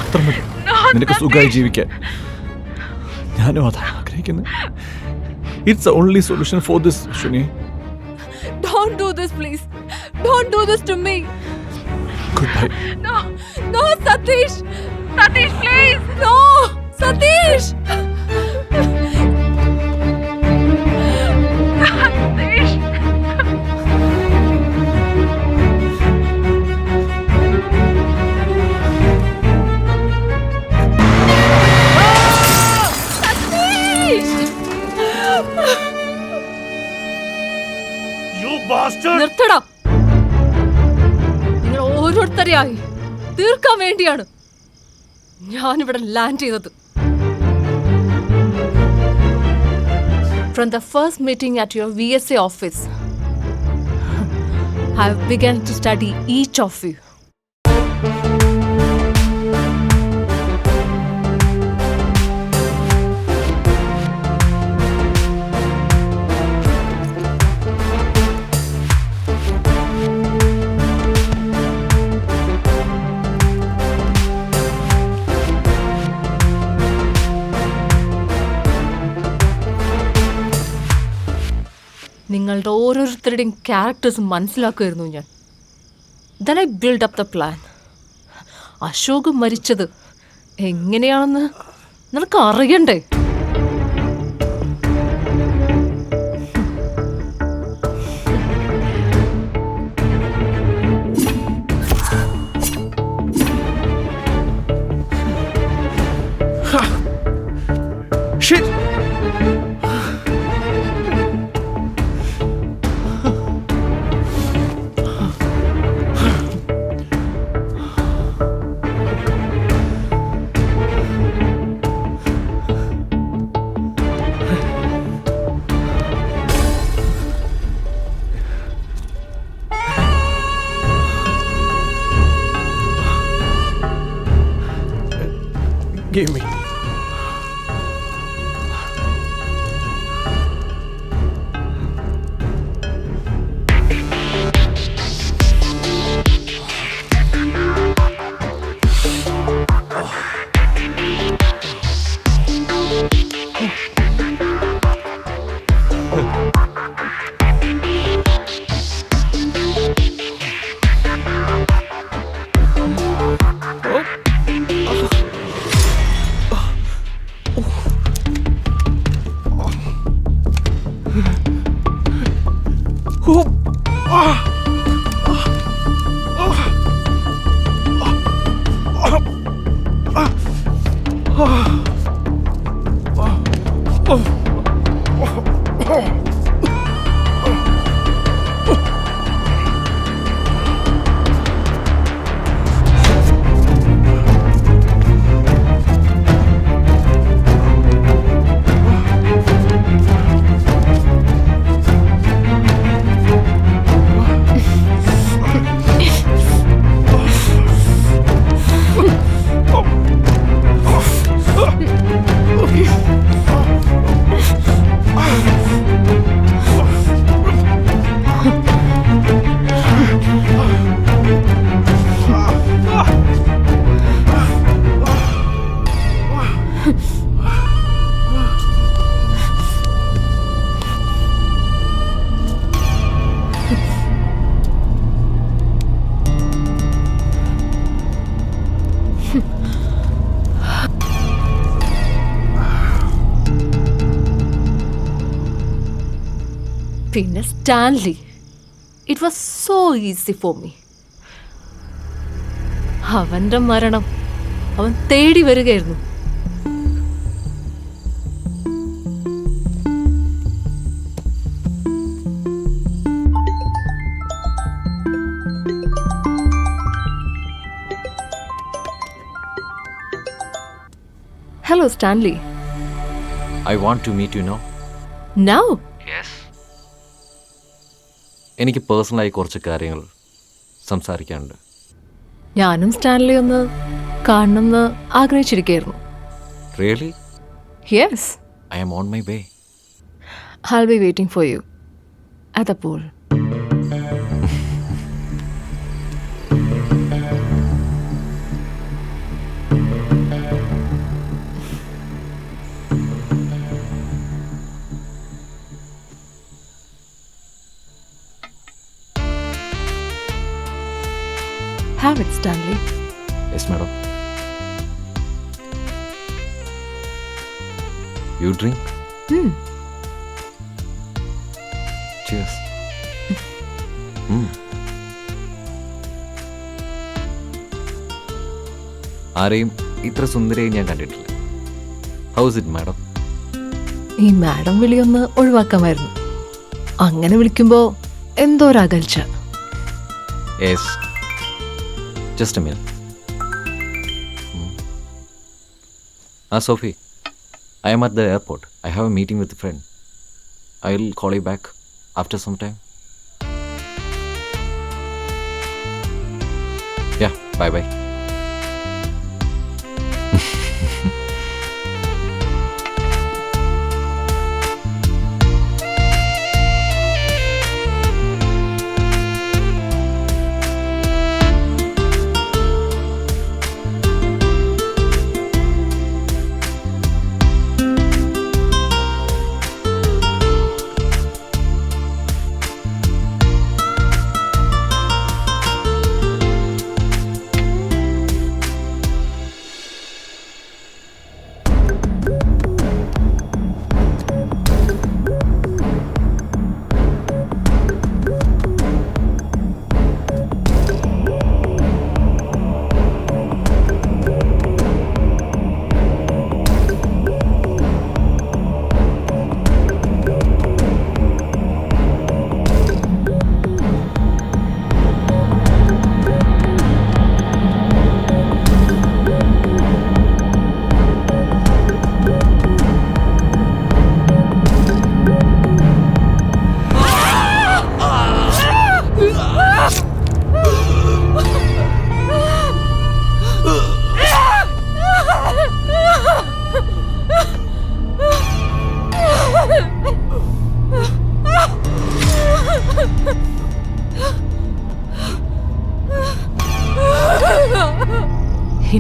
അത്ര മതി നിനക്ക് സുഖമായി ജീവിക്കാൻ. ഞാനും അതാണ് ആഗ്രഹിക്കുന്നത്. It's the only solution for this, Shuni. Don't do this, please. Don't do this to me. Goodbye. No, no, Satish. Satish, please. No, Satish. Satish. നിർത്തടാ. നിങ്ങൾ ഓരോരുത്തരെയായി തീർക്കാൻ വേണ്ടിയാണ് ഞാനിവിടെ ലാൻഡ് ചെയ്തത്. From the first meeting at your VSA office, I have begun to study each of you. നിങ്ങളുടെ ഓരോരുത്തരുടെയും characters മനസ്സിലാക്കുമായിരുന്നു ഞാൻ. Then I build up the plan. Ashok മരിച്ചത് എങ്ങനെയാണെന്ന് നിനക്ക് അറിയണ്ടേ? Shit! Give me. പിന്നെ Stanley, it was so easy for me. അവന്റെ മരണം അവൻ തേടി വരികയായിരുന്നു. Hello Stanley. I want to meet you now. Now? Yes. എനിക്ക് പേഴ്സണലായി കുറച്ച് കാര്യങ്ങൾ സംസാരിക്കാനുണ്ട്. ഞാനും സ്റ്റാൻലി ഒന്ന് കാണണമെന്ന് ആഗ്രഹിച്ചിരിക്കുകയായിരുന്നു. Really? Yes. I am on my way. I'll be waiting for you at the pool. Have it, Stanley. Yes, madam. You drink? Cheers. ആരെയും ഇത്ര സുന്ദരിയായി ഞാൻ കണ്ടിട്ടില്ല. House it madam? ഈ മാഡം വിളിയൊന്ന് ഒഴിവാക്കാമായിരുന്നു. അങ്ങനെ വിളിക്കുമ്പോ എന്തോ ഒരു അകൽച്ച. Yes, just A minute. Sophie, I am at the airport. I have a meeting with a friend. I will call you back after some time. Yeah, bye-bye.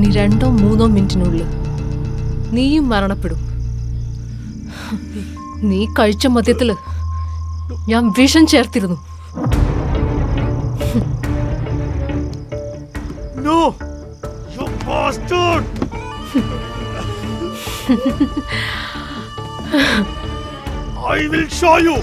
ഇനി 2-3 മിനിറ്റിനുള്ളിൽ നീയും മരണപ്പെടും. നീ കഴിച്ച മദ്യത്തില് ഞാൻ വിഷം ചേർത്തിരുന്നു. No! You bastard! I will show you!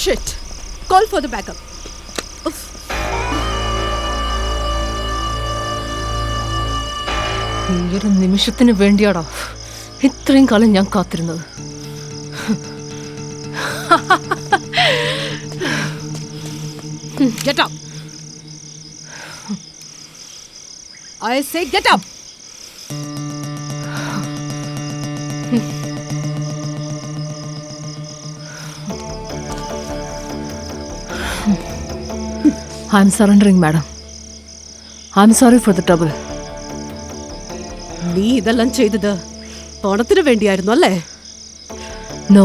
Shit. Call for the backup. ഈയൊരു നിമിഷത്തിന് വേണ്ടിയാടാ ഇത്രയും കാലം ഞാൻ കാത്തിരുന്നത്. Get up. I say get up. I'm surrendering, madam. I'm sorry for the trouble. നീ ഇതെല്ലാം ചെയ്തത് പണത്തിന് വേണ്ടിയായിരുന്നു അല്ലേ? No.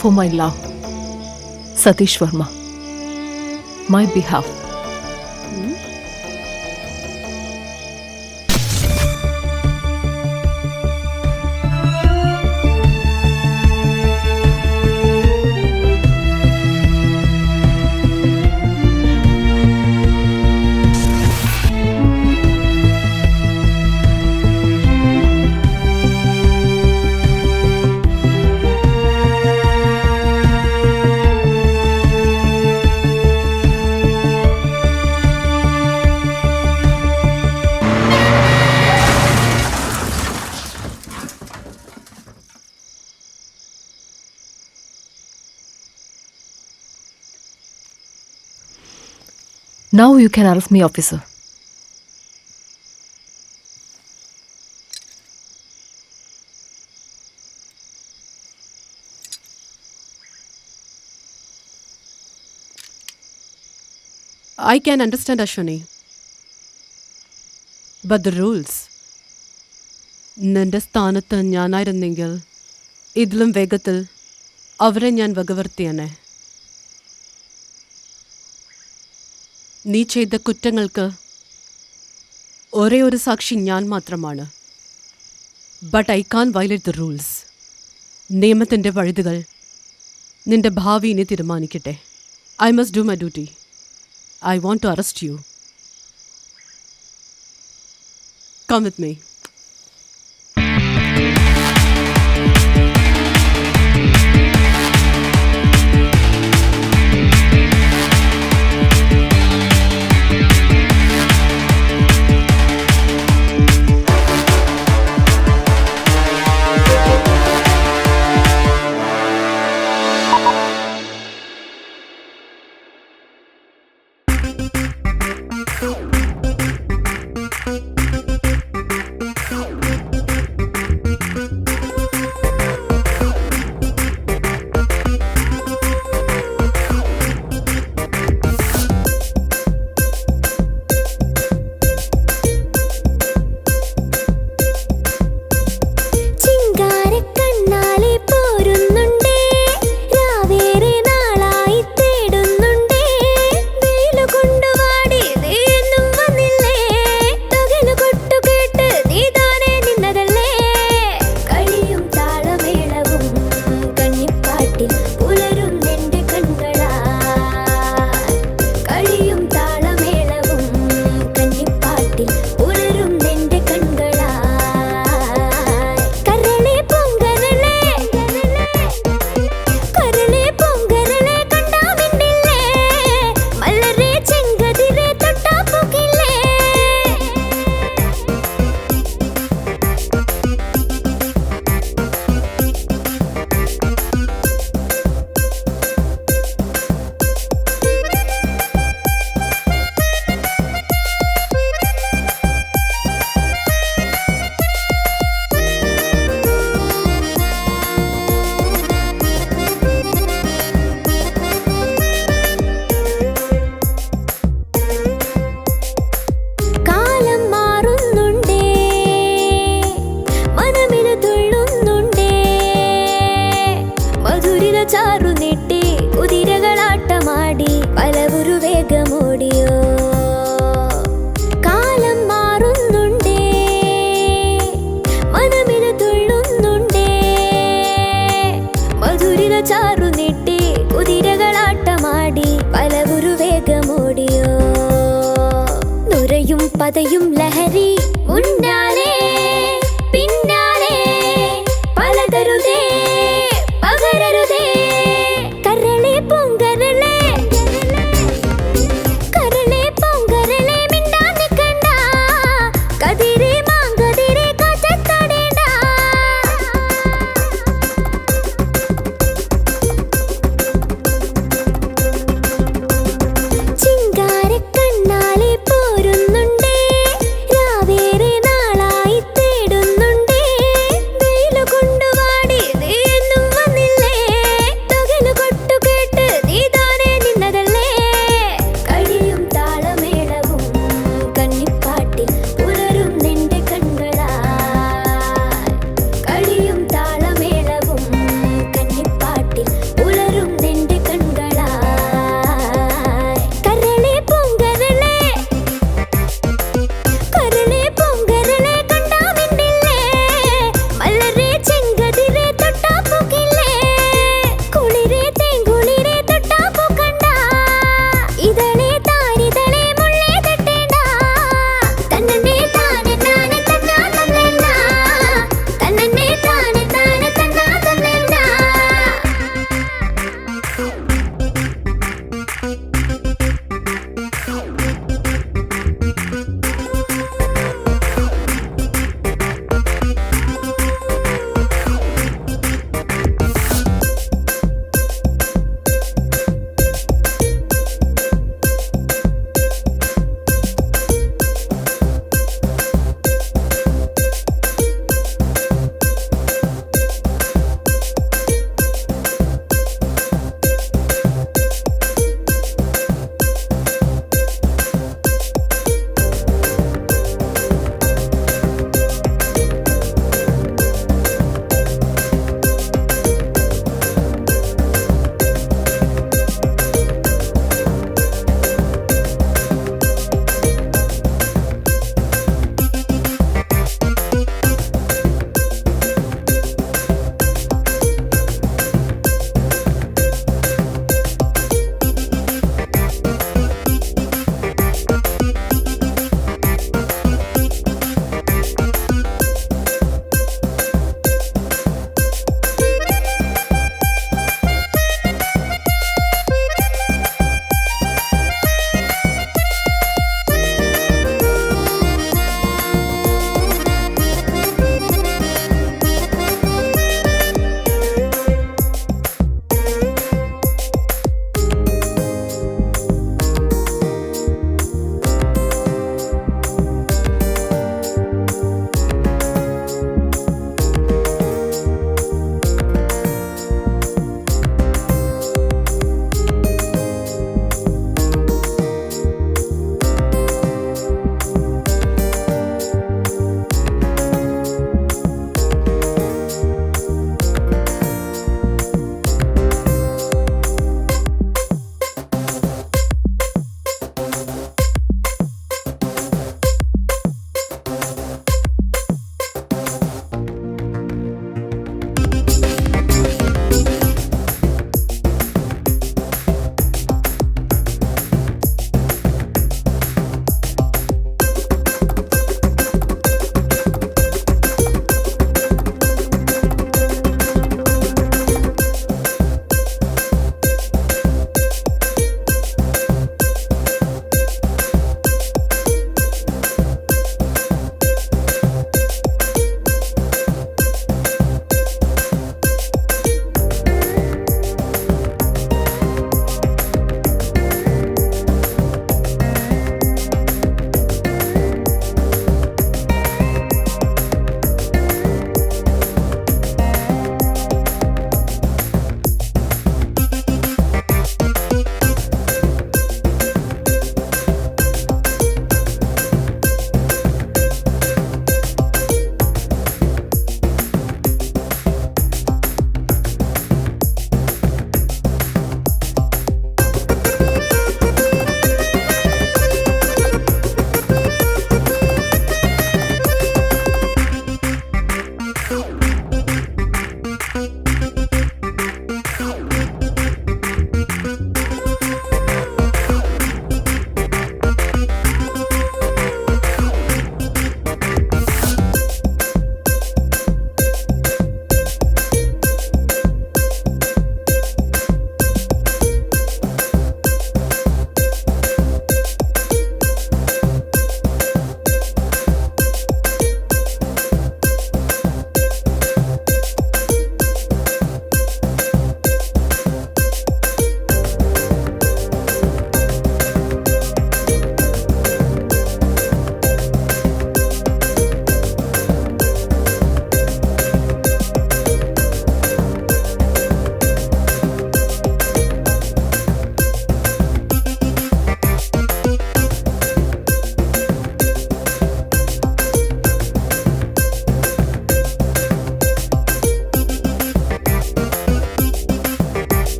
For my love. Satish Verma. My behalf. Now you can arrest me, officer. I can understand, Ashwini. But the rules. നിന്റെ സ്ഥാനത്ത് ഞാനായിരുന്നെങ്കിൽ ഇതിലും വേഗത്തിൽ അവരെ ഞാൻ വകവരുത്തിയനെ. നീ ചെയ്ത കുറ്റങ്ങൾക്ക് ഒരേ ഒരു സാക്ഷി ഞാൻ മാത്രമാണ്. But I can violate the rules. നിയമത്തിൻ്റെ വഴുതുകൾ നിന്റെ ഭാവി ഇനി തീരുമാനിക്കട്ടെ. I must do my duty. I want to arrest you. Come with me. പതയും ലഹരി